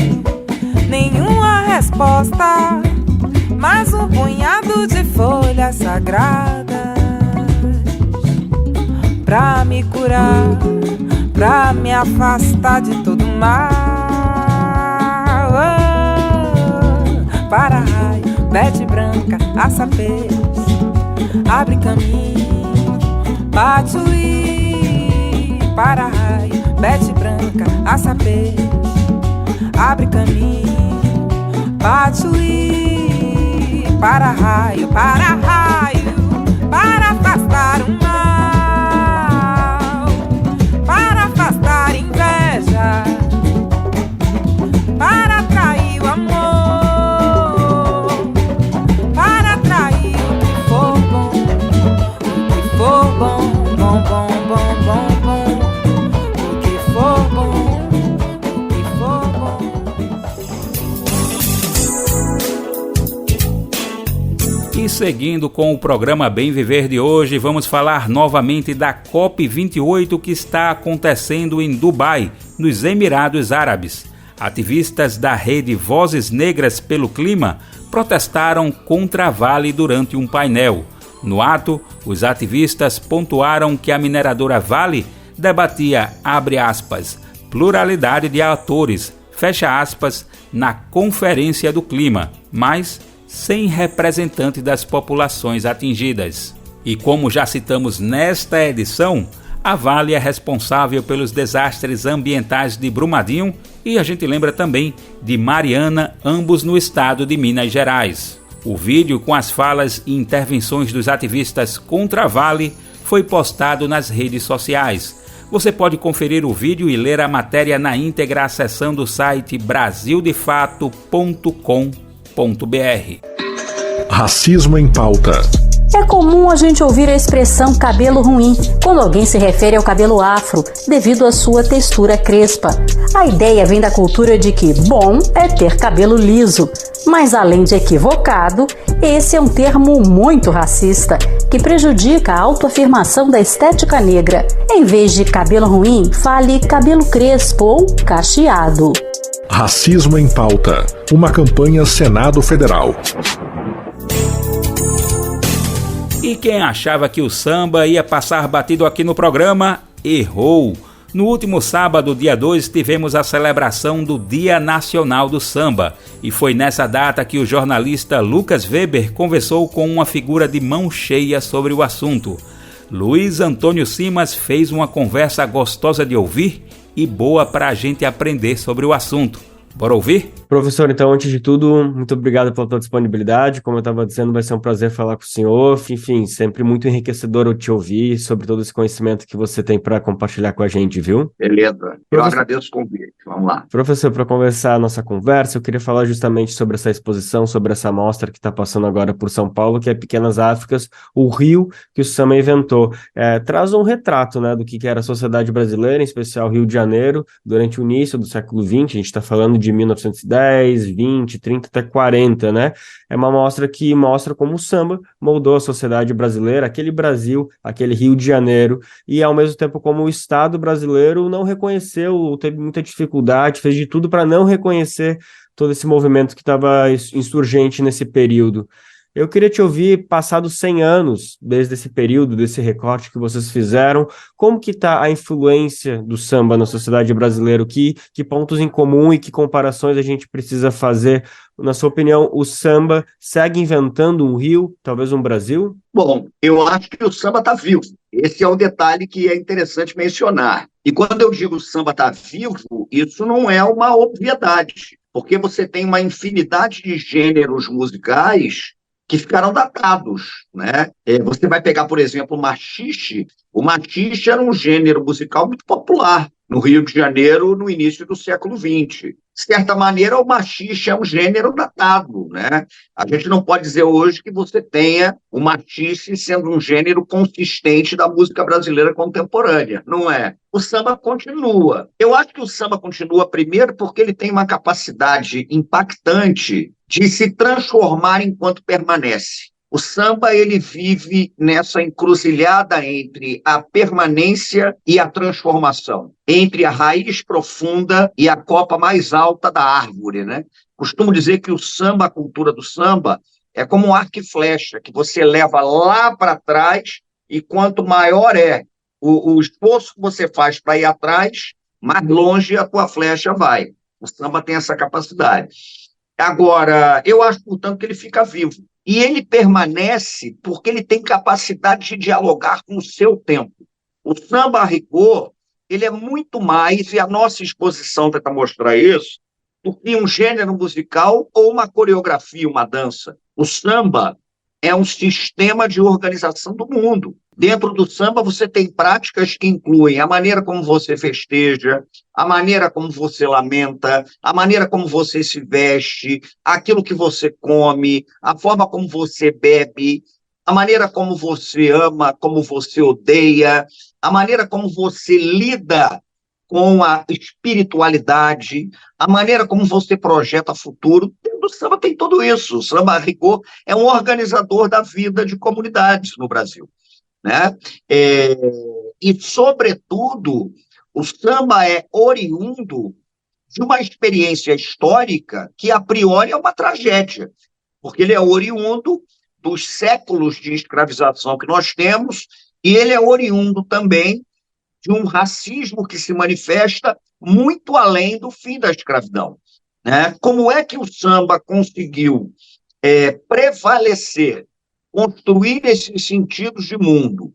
Nenhuma resposta, mais um punhado de folhas sagradas pra me curar, pra me afastar de todo mal. Para raio, bete branca, aça peixe, abre caminho, patchouli. Para raio, bete branca, aça peixe, abre caminho, patchouli. Para raio, para afastar o mal, para afastar inveja, para atrair o amor, para atrair o que for bom, o que for bom, bom, bom, bom, bom, bom, o que for bom, o que for bom. E seguindo com o programa Bem Viver de hoje, vamos falar novamente da COP28 que está acontecendo em Dubai, nos Emirados Árabes. Ativistas da rede Vozes Negras pelo Clima protestaram contra a Vale durante um painel. No ato, os ativistas pontuaram que a mineradora Vale debatia, abre aspas, pluralidade de atores, fecha aspas, na Conferência do Clima, mas sem representante das populações atingidas. E como já citamos nesta edição, a Vale é responsável pelos desastres ambientais de Brumadinho e a gente lembra também de Mariana, ambos no estado de Minas Gerais. O vídeo com as falas e intervenções dos ativistas contra a Vale foi postado nas redes sociais. Você pode conferir o vídeo e ler a matéria na íntegra acessando o site brasildefato.com.br. Racismo em pauta. É comum a gente ouvir a expressão cabelo ruim quando alguém se refere ao cabelo afro, devido à sua textura crespa. A ideia vem da cultura de que bom é ter cabelo liso, mas além de equivocado, esse é um termo muito racista, que prejudica a autoafirmação da estética negra. Em vez de cabelo ruim, fale cabelo crespo ou cacheado. Racismo em pauta. Uma campanha Senado Federal. E quem achava que o samba ia passar batido aqui no programa, errou. No último sábado, dia 2, tivemos a celebração do Dia Nacional do Samba. E foi nessa data que o jornalista Lucas Weber conversou com uma figura de mão cheia sobre o assunto. Luiz Antônio Simas fez uma conversa gostosa de ouvir e boa para a gente aprender sobre o assunto. Bora ouvir? Professor, então, antes de tudo, muito obrigado pela tua disponibilidade. Como eu estava dizendo, vai ser um prazer falar com o senhor. Enfim, sempre muito enriquecedor eu te ouvir sobre todo esse conhecimento que você tem para compartilhar com a gente, viu? Beleza. Eu agradeço o convite. Vamos lá. Professor, para conversar a nossa conversa, eu queria falar justamente sobre essa exposição, sobre essa mostra que está passando agora por São Paulo, que é Pequenas Áfricas, o Rio que o Samba inventou. Traz um retrato, né, do que era a sociedade brasileira, em especial Rio de Janeiro, durante o início do século XX. A gente está falando de 1910, 10, 20, 30 até 40, né? É uma mostra que mostra como o samba moldou a sociedade brasileira, aquele Brasil, aquele Rio de Janeiro, e ao mesmo tempo como o Estado brasileiro não reconheceu, teve muita dificuldade, fez de tudo para não reconhecer todo esse movimento que estava insurgente nesse período. Eu queria te ouvir, passados 100 anos, desde esse período, desse recorte que vocês fizeram, como que está a influência do samba na sociedade brasileira? Que pontos em comum e que comparações a gente precisa fazer? Na sua opinião, o samba segue inventando um Rio, talvez um Brasil? Bom, eu acho que o samba está vivo. Esse é o detalhe que é interessante mencionar. E quando eu digo o samba está vivo, isso não é uma obviedade, porque você tem uma infinidade de gêneros musicais que ficaram datados, né? Você vai pegar, por exemplo, o machixe. O machixe era um gênero musical muito popular no Rio de Janeiro no início do século XX. De certa maneira, o machixe é um gênero datado, né? A gente não pode dizer hoje que você tenha o machixe sendo um gênero consistente da música brasileira contemporânea. Não é. O samba continua. Eu acho que o samba continua primeiro porque ele tem uma capacidade impactante de se transformar enquanto permanece. O samba, ele vive nessa encruzilhada entre a permanência e a transformação, entre a raiz profunda e a copa mais alta da árvore, né? Costumo dizer que o samba, a cultura do samba, é como um arco e flecha, que você leva lá para trás, e quanto maior é o esforço que você faz para ir atrás, mais longe a tua flecha vai. O samba tem essa capacidade. Agora, eu acho, portanto, que ele fica vivo. E ele permanece porque ele tem capacidade de dialogar com o seu tempo. O samba, a rigor, ele é muito mais, e a nossa exposição tenta mostrar isso, do que um gênero musical ou uma coreografia, uma dança. O samba é um sistema de organização do mundo. Dentro do samba, você tem práticas que incluem a maneira como você festeja, a maneira como você lamenta, a maneira como você se veste, aquilo que você come, a forma como você bebe, a maneira como você ama, como você odeia, a maneira como você lida com a espiritualidade, a maneira como você projeta futuro. O samba tem tudo isso. O samba, a rigor, é um organizador da vida de comunidades no Brasil, né? E, sobretudo, o samba é oriundo de uma experiência histórica que, a priori, é uma tragédia, porque ele é oriundo dos séculos de escravização que nós temos, e ele é oriundo também de um racismo que se manifesta muito além do fim da escravidão, né? Como é que o samba conseguiu prevalecer, construir esses sentidos de mundo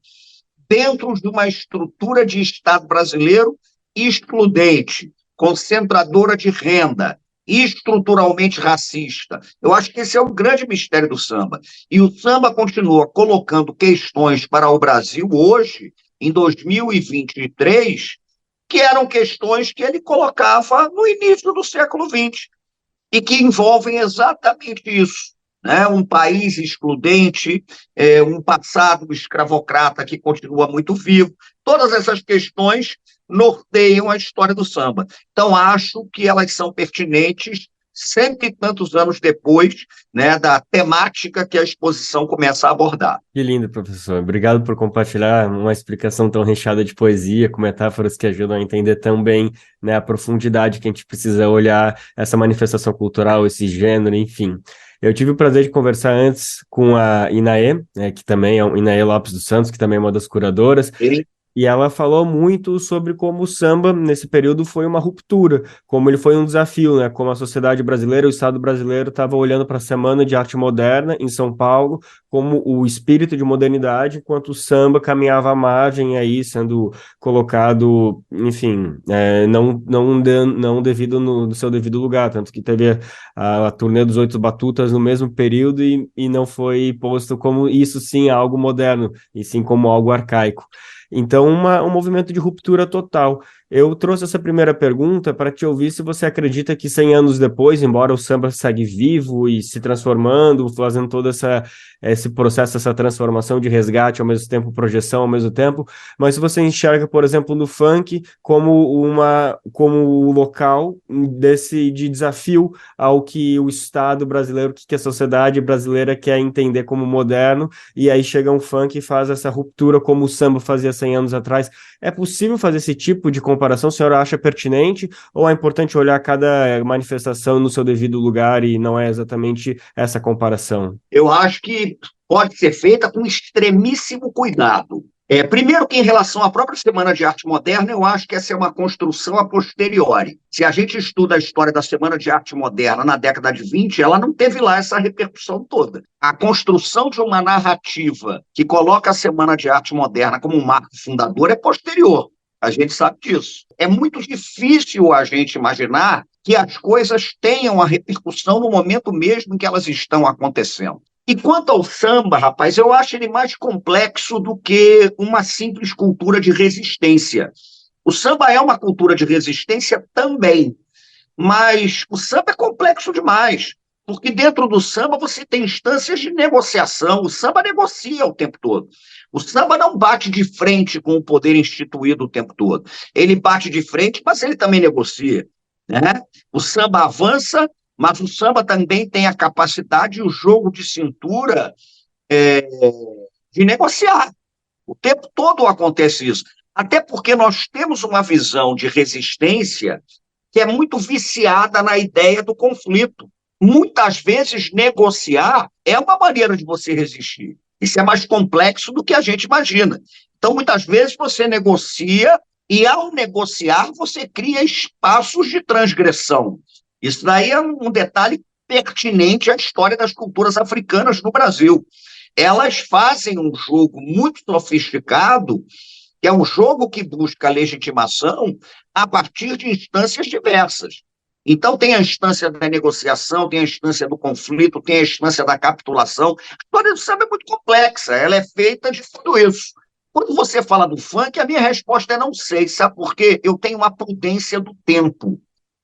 dentro de uma estrutura de Estado brasileiro excludente, concentradora de renda, estruturalmente racista? Eu acho que esse é o grande mistério do samba. E o samba continua colocando questões para o Brasil hoje, em 2023, que eram questões que ele colocava no início do século XX e que envolvem exatamente isso, né? Um país excludente, um passado escravocrata que continua muito vivo. Todas essas questões norteiam a história do samba. Então, acho que elas são pertinentes 100 e tantos anos depois, né, da temática que a exposição começa a abordar. Que lindo, professor. Obrigado por compartilhar uma explicação tão recheada de poesia, com metáforas que ajudam a entender tão bem, né, a profundidade que a gente precisa olhar essa manifestação cultural, esse gênero, enfim. Eu tive o prazer de conversar antes com a Inaê, né, que também é Inaê Lopes dos Santos, que também é uma das curadoras. E ela falou muito sobre como o samba, nesse período, foi uma ruptura, como ele foi um desafio, né? Como a sociedade brasileira, o Estado brasileiro estava olhando para a Semana de Arte Moderna em São Paulo, como o espírito de modernidade, enquanto o samba caminhava à margem aí, sendo colocado, enfim, não devido no seu devido lugar, tanto que teve a turnê dos 8 Batutas no mesmo período e não foi posto como isso sim algo moderno, e sim como algo arcaico. Então, um movimento de ruptura total. Eu trouxe essa primeira pergunta para te ouvir se você acredita que 100 anos depois, embora o samba segue vivo e se transformando, fazendo todo esse processo, essa transformação de resgate ao mesmo tempo, projeção ao mesmo tempo, mas se você enxerga, por exemplo, no funk como o local de desafio ao que o Estado brasileiro, que a sociedade brasileira quer entender como moderno, e aí chega um funk e faz essa ruptura como o samba fazia 100 anos atrás. É possível fazer esse tipo de comparação? A senhora acha pertinente ou é importante olhar cada manifestação no seu devido lugar e não é exatamente essa comparação? Eu acho que pode ser feita com extremíssimo cuidado. Primeiro que em relação à própria Semana de Arte Moderna, eu acho que essa é uma construção a posteriori. Se a gente estuda a história da Semana de Arte Moderna na década de 20, ela não teve lá essa repercussão toda. A construção de uma narrativa que coloca a Semana de Arte Moderna como um marco fundador é posterior. A gente sabe disso. É muito difícil a gente imaginar que as coisas tenham a repercussão no momento mesmo em que elas estão acontecendo. E quanto ao samba, rapaz, eu acho ele mais complexo do que uma simples cultura de resistência. O samba é uma cultura de resistência também, mas o samba é complexo demais, porque dentro do samba você tem instâncias de negociação, o samba negocia o tempo todo. O samba não bate de frente com o poder instituído o tempo todo. Ele bate de frente, mas ele também negocia, né? O samba avança, mas o samba também tem a capacidade e o jogo de cintura de negociar. O tempo todo acontece isso. Até porque nós temos uma visão de resistência que é muito viciada na ideia do conflito. Muitas vezes, negociar é uma maneira de você resistir. Isso é mais complexo do que a gente imagina. Então, muitas vezes, você negocia e, ao negociar, você cria espaços de transgressão. Isso daí é um detalhe pertinente à história das culturas africanas no Brasil. Elas fazem um jogo muito sofisticado, que é um jogo que busca legitimação a partir de instâncias diversas. Então, tem a instância da negociação, tem a instância do conflito, tem a instância da capitulação. A história do samba é muito complexa, ela é feita de tudo isso. Quando você fala do funk, a minha resposta é não sei, sabe por quê? Eu tenho uma prudência do tempo.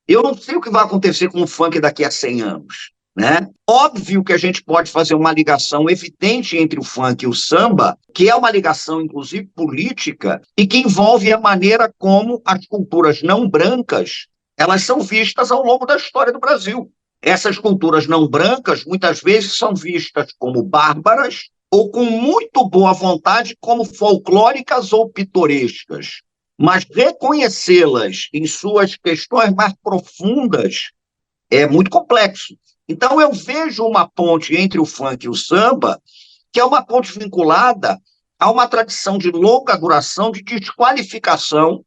Eu não sei o que vai acontecer com o funk daqui a 100 anos, né? Óbvio que a gente pode fazer uma ligação evidente entre o funk e o samba, que é uma ligação, inclusive, política, e que envolve a maneira como as culturas não brancas elas são vistas ao longo da história do Brasil. Essas culturas não brancas, muitas vezes, são vistas como bárbaras ou com muito boa vontade como folclóricas ou pitorescas. Mas reconhecê-las em suas questões mais profundas é muito complexo. Então, eu vejo uma ponte entre o funk e o samba, que é uma ponte vinculada a uma tradição de longa duração de desqualificação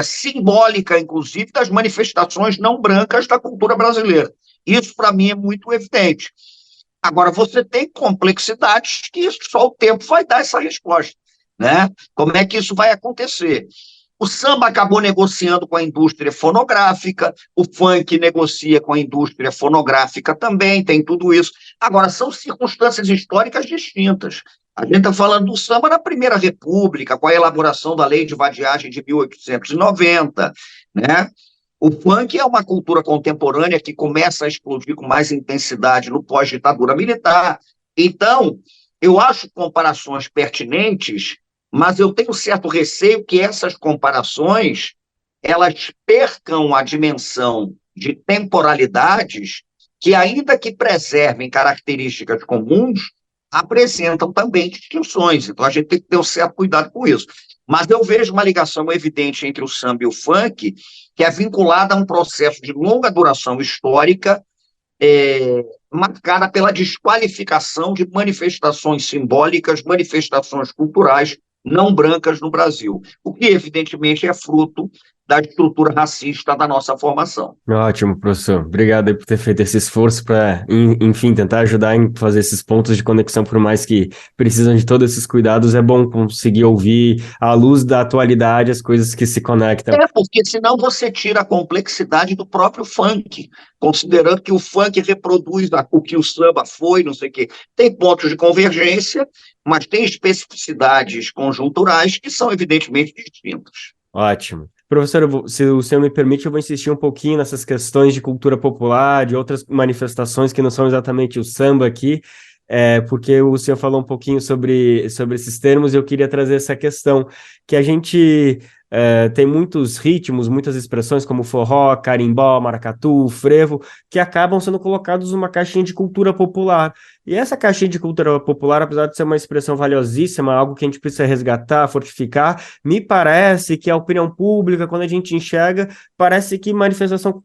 simbólica, inclusive, das manifestações não brancas da cultura brasileira. Isso, para mim, é muito evidente. Agora, você tem complexidades que só o tempo vai dar essa resposta, né? Como é que isso vai acontecer? O samba acabou negociando com a indústria fonográfica, o funk negocia com a indústria fonográfica também, tem tudo isso. Agora, são circunstâncias históricas distintas. A gente está falando do samba na Primeira República, com a elaboração da Lei de Vadiagem de 1890, né? O funk é uma cultura contemporânea que começa a explodir com mais intensidade no pós-ditadura militar. Então, eu acho comparações pertinentes, mas eu tenho certo receio que essas comparações elas percam a dimensão de temporalidades que, ainda que preservem características comuns, apresentam também distinções. Então, a gente tem que ter um certo cuidado com isso. Mas eu vejo uma ligação evidente entre o samba e o funk, que é vinculada a um processo de longa duração histórica, marcada pela desqualificação de manifestações simbólicas, manifestações culturais não brancas no Brasil, o que evidentemente é fruto da estrutura racista da nossa formação. Ótimo, professor. Obrigado aí por ter feito esse esforço para, enfim, tentar ajudar em fazer esses pontos de conexão, por mais que precisam de todos esses cuidados, é bom conseguir ouvir à luz da atualidade as coisas que se conectam. Porque senão você tira a complexidade do próprio funk, considerando que o funk reproduz o que o samba foi, não sei o quê. Tem pontos de convergência, mas tem especificidades conjunturais que são evidentemente distintas. Ótimo. Professor, se o senhor me permite, eu vou insistir um pouquinho nessas questões de cultura popular, de outras manifestações que não são exatamente o samba aqui, porque o senhor falou um pouquinho sobre esses termos, e eu queria trazer essa questão, que a gente tem muitos ritmos, muitas expressões como forró, carimbó, maracatu, frevo, que acabam sendo colocados numa caixinha de cultura popular. E essa caixinha de cultura popular, apesar de ser uma expressão valiosíssima, algo que a gente precisa resgatar, fortificar, me parece que a opinião pública, quando a gente enxerga, parece que manifestação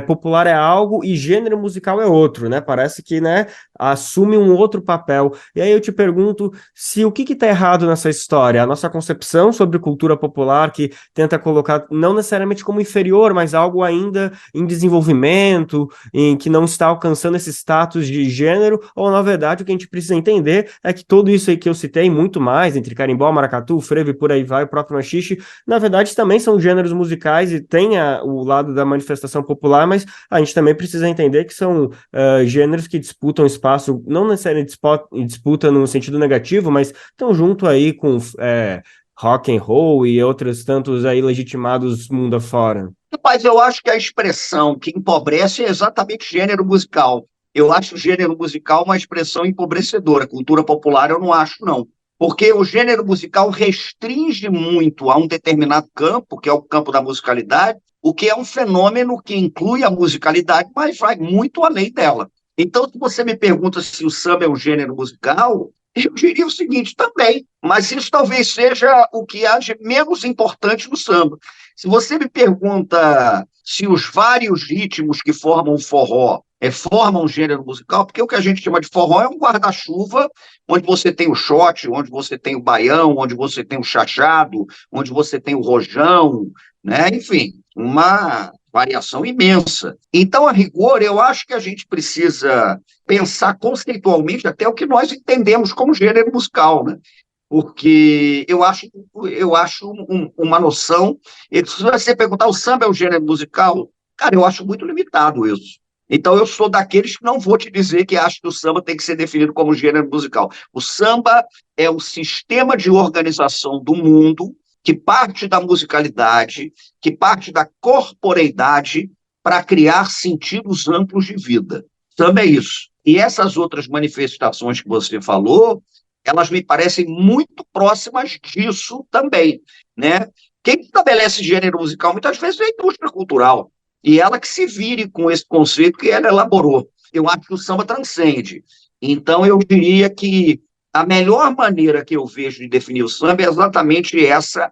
popular é algo e gênero musical é outro, né? Parece que, né, assume um outro papel. E aí eu te pergunto se o que está errado nessa história? A nossa concepção sobre cultura popular, que tenta colocar não necessariamente como inferior, mas algo ainda em desenvolvimento, em que não está alcançando esse status de gênero, ou na verdade o que a gente precisa entender é que tudo isso aí que eu citei, muito mais, entre carimbó, maracatu, frevo e por aí vai, o próprio maxixe, na verdade também são gêneros musicais e tem o lado da manifestação popular, mas a gente também precisa entender que são gêneros que disputam espaço, não necessariamente disputa no sentido negativo, mas estão junto aí com rock and roll e outros tantos aí legitimados mundo afora. Mas eu acho que a expressão que empobrece é exatamente gênero musical. Eu acho o gênero musical uma expressão empobrecedora. Cultura popular eu não acho, não. Porque o gênero musical restringe muito a um determinado campo, que é o campo da musicalidade, o que é um fenômeno que inclui a musicalidade, mas vai muito além dela. Então, se você me pergunta se o samba é um gênero musical, eu diria o seguinte também, mas isso talvez seja o que há de menos importante no samba. Se você me pergunta se os vários ritmos que formam o forró formam um gênero musical, porque o que a gente chama de forró é um guarda-chuva, onde você tem o shot, onde você tem o baião, onde você tem o chachado, onde você tem o rojão, né? Enfim, uma variação imensa. Então, a rigor, eu acho que a gente precisa pensar conceitualmente até o que nós entendemos como gênero musical, né? Porque eu acho uma noção. Se você perguntar, o samba é um gênero musical? Cara, eu acho muito limitado isso. Então, eu sou daqueles que não vou te dizer que acho que o samba tem que ser definido como gênero musical. O samba é o sistema de organização do mundo que parte da musicalidade, que parte da corporeidade para criar sentidos amplos de vida. Samba é isso. E essas outras manifestações que você falou, elas me parecem muito próximas disso também, né? Quem estabelece gênero musical muitas vezes é a indústria cultural. E ela que se vire com esse conceito que ela elaborou. Eu acho que o samba transcende. Então, eu diria que a melhor maneira que eu vejo de definir o samba é exatamente essa,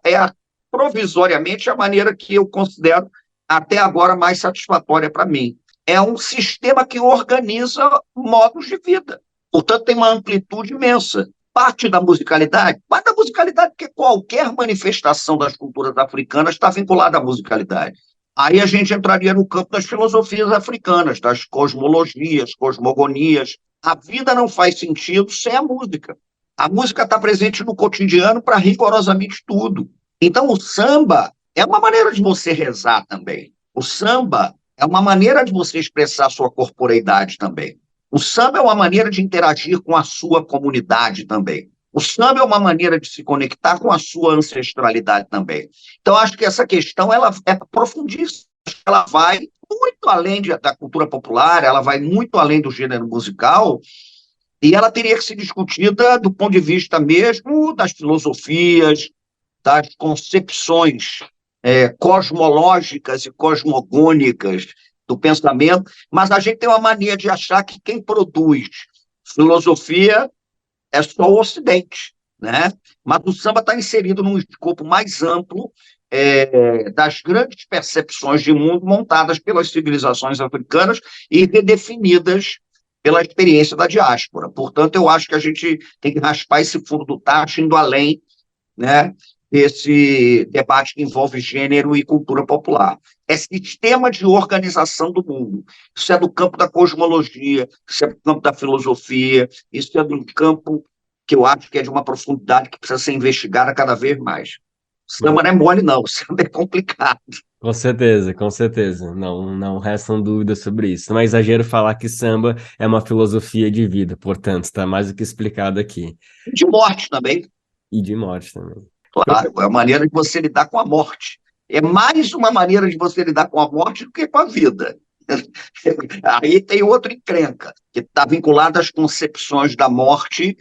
provisoriamente a maneira que eu considero até agora mais satisfatória para mim. É um sistema que organiza modos de vida. Portanto, tem uma amplitude imensa. Parte da musicalidade, porque qualquer manifestação das culturas africanas está vinculada à musicalidade. Aí a gente entraria no campo das filosofias africanas, das cosmologias, cosmogonias. A vida não faz sentido sem a música. A música está presente no cotidiano para rigorosamente tudo. Então, o samba é uma maneira de você rezar também. O samba é uma maneira de você expressar a sua corporeidade também. O samba é uma maneira de interagir com a sua comunidade também. O samba é uma maneira de se conectar com a sua ancestralidade também. Então, acho que essa questão ela é profundíssima. Ela vai muito além da cultura popular, ela vai muito além do gênero musical, e ela teria que ser discutida do ponto de vista mesmo das filosofias, das concepções cosmológicas e cosmogônicas do pensamento, mas a gente tem uma mania de achar que quem produz filosofia é só o Ocidente, né? Mas o samba está inserido num escopo mais amplo das grandes percepções de mundo montadas pelas civilizações africanas e redefinidas pela experiência da diáspora. Portanto, eu acho que a gente tem que raspar esse fundo do tacho indo além, né, desse debate que envolve gênero e cultura popular. É sistema de organização do mundo. Isso é do campo da cosmologia, isso é do campo da filosofia, isso é do campo que eu acho que é de uma profundidade que precisa ser investigada cada vez mais. O samba não é mole, não. O samba é complicado. Com certeza. Não restam dúvidas sobre isso. Não é exagero falar que samba é uma filosofia de vida, portanto, está mais do que explicado aqui. De morte também. E de morte também. Claro, é a maneira de você lidar com a morte. É mais uma maneira de você lidar com a morte do que com a vida. Aí tem outra encrenca, que está vinculada às concepções da morte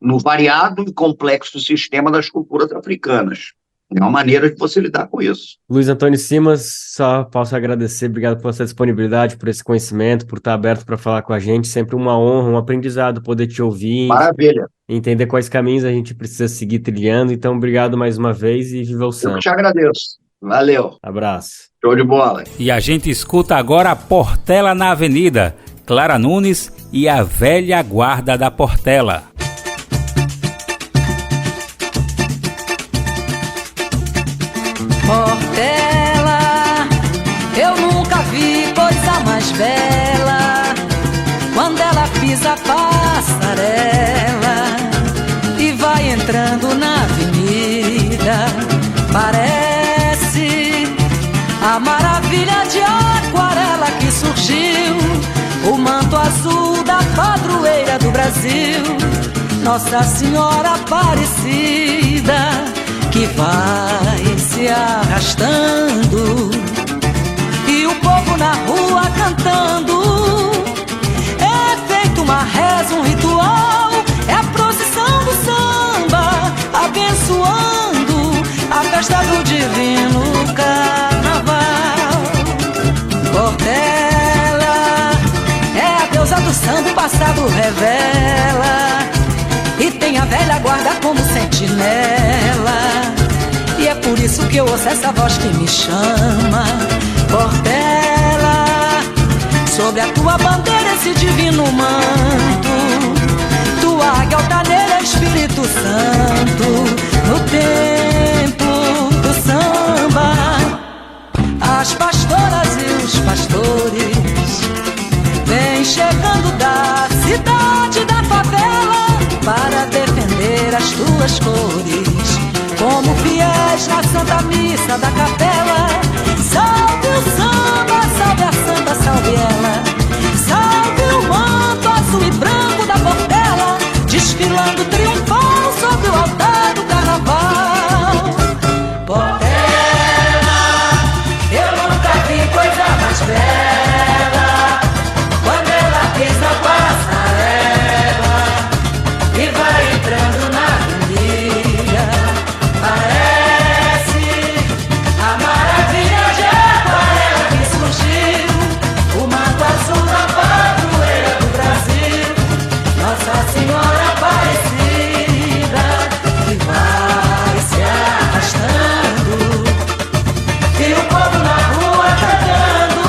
no variado e complexo sistema das culturas africanas. É uma maneira de você lidar com isso. Luiz Antônio Simas, só posso agradecer, obrigado por essa disponibilidade, por esse conhecimento, por estar aberto para falar com a gente, sempre uma honra, um aprendizado poder te ouvir. Maravilha. Entender quais caminhos a gente precisa seguir trilhando, então obrigado mais uma vez e viva o samba. Eu te agradeço, valeu. Abraço. Show de bola. E a gente escuta agora Portela na Avenida, Clara Nunes e a velha guarda da Portela. Portela, eu nunca vi coisa mais bela, quando ela pisa a passarela e vai entrando na avenida, parece a maravilha de aquarela que surgiu, o manto azul da padroeira do Brasil, Nossa Senhora Aparecida, que vai se arrastando e o povo na rua cantando. É feito uma reza, um ritual, é a procissão do samba abençoando a festa do divino carnaval. Portela é a deusa do samba, o passado revela, e tem a velha guarda como sentinela, e é por isso que eu ouço essa voz que me chama. Portela, sobre a tua bandeira esse divino manto, tua águia altaneira, Espírito Santo, no templo do samba. As pastoras e os pastores vêm chegando da cidade, da favela, para defender as tuas cores, como fiéis na Santa Missa da Capela. Salve o samba, salve a samba, salve ela, salve o manto azul e branco da Portela, desfilando triunfal sobre o altar do carnaval. Portela, eu nunca vi coisa mais bela, quando ela pisa a passarela e vai entrando na avenida, parece a maravilha de aquarela que surgiu, o manto azul da padroeira do Brasil, Nossa Senhora Aparecida, que vai se arrastando e o povo na rua cantando.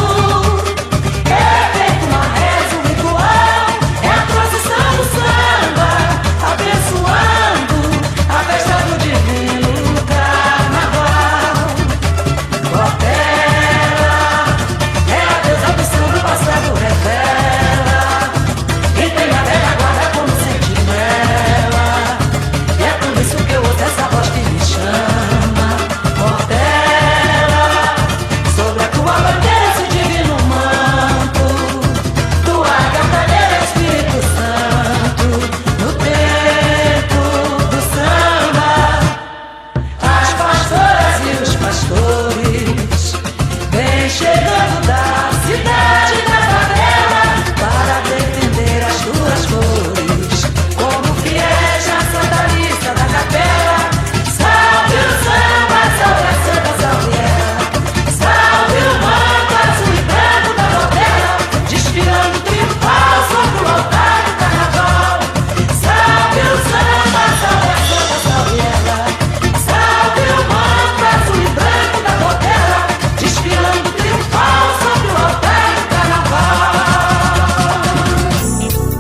É feito uma reza, um ritual, é a procissão do samba abençoando a festa do divino carnaval. Portela é a deusa do samba, o passado revela, e tem a velha guarda como sentinela, e é por isso que eu ouço essa voz que me chama. Portela, sobre a tua bandeira esse divino manto, tua águia altaneira, Espírito Santo, no templo do samba. As pastoras e os pastores vêm chegando da cidade, da favela, para defender as tuas cores, como fiéis na Santa Missa da Capela. Salve o samba, salve a samba, salve ela, salve o manto azul e branco da Portela, desfilando triunfal sobre o altar do carnaval. Salve o samba, salve a samba, salve ela, salve o manto azul e branco da Portela, desfilando triunfal sobre o altar do carnaval.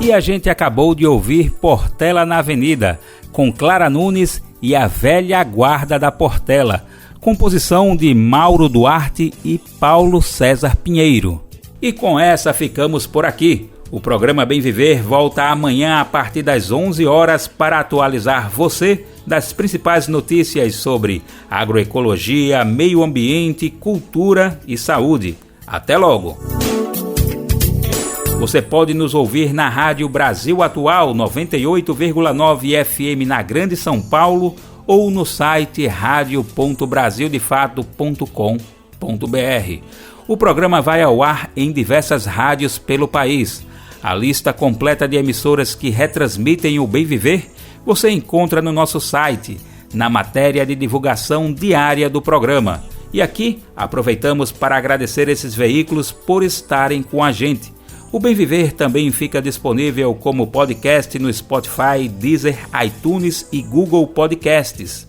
E a gente acabou de ouvir Portela na Avenida, com Clara Nunes e a velha guarda da Portela, composição de Mauro Duarte e Paulo César Pinheiro. E com essa ficamos por aqui. O programa Bem Viver volta amanhã a partir das 11 horas para atualizar você das principais notícias sobre agroecologia, meio ambiente, cultura e saúde. Até logo! Você pode nos ouvir na Rádio Brasil Atual 98,9 FM na Grande São Paulo ou no site radio.brasildefato.com.br. O programa vai ao ar em diversas rádios pelo país. A lista completa de emissoras que retransmitem o Bem Viver você encontra no nosso site, na matéria de divulgação diária do programa. E aqui aproveitamos para agradecer esses veículos por estarem com a gente. O Bem Viver também fica disponível como podcast no Spotify, Deezer, iTunes e Google Podcasts.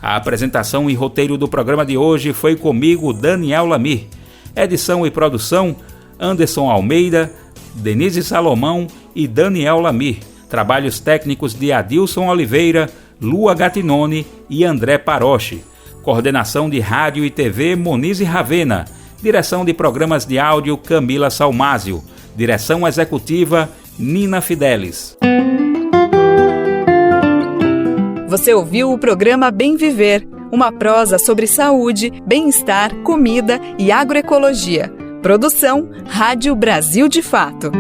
A apresentação e roteiro do programa de hoje foi comigo, Daniel Lamir. Edição e produção, Anderson Almeida, Denise Salomão e Daniel Lamir. Trabalhos técnicos de Adilson Oliveira, Lua Gattinone e André Paroche. Coordenação de Rádio e TV, Monize Ravena. Direção de programas de áudio, Camila Salmásio. Direção executiva, Nina Fidelis. Você ouviu o programa Bem Viver, uma prosa sobre saúde, bem-estar, comida e agroecologia. Produção Rádio Brasil de Fato.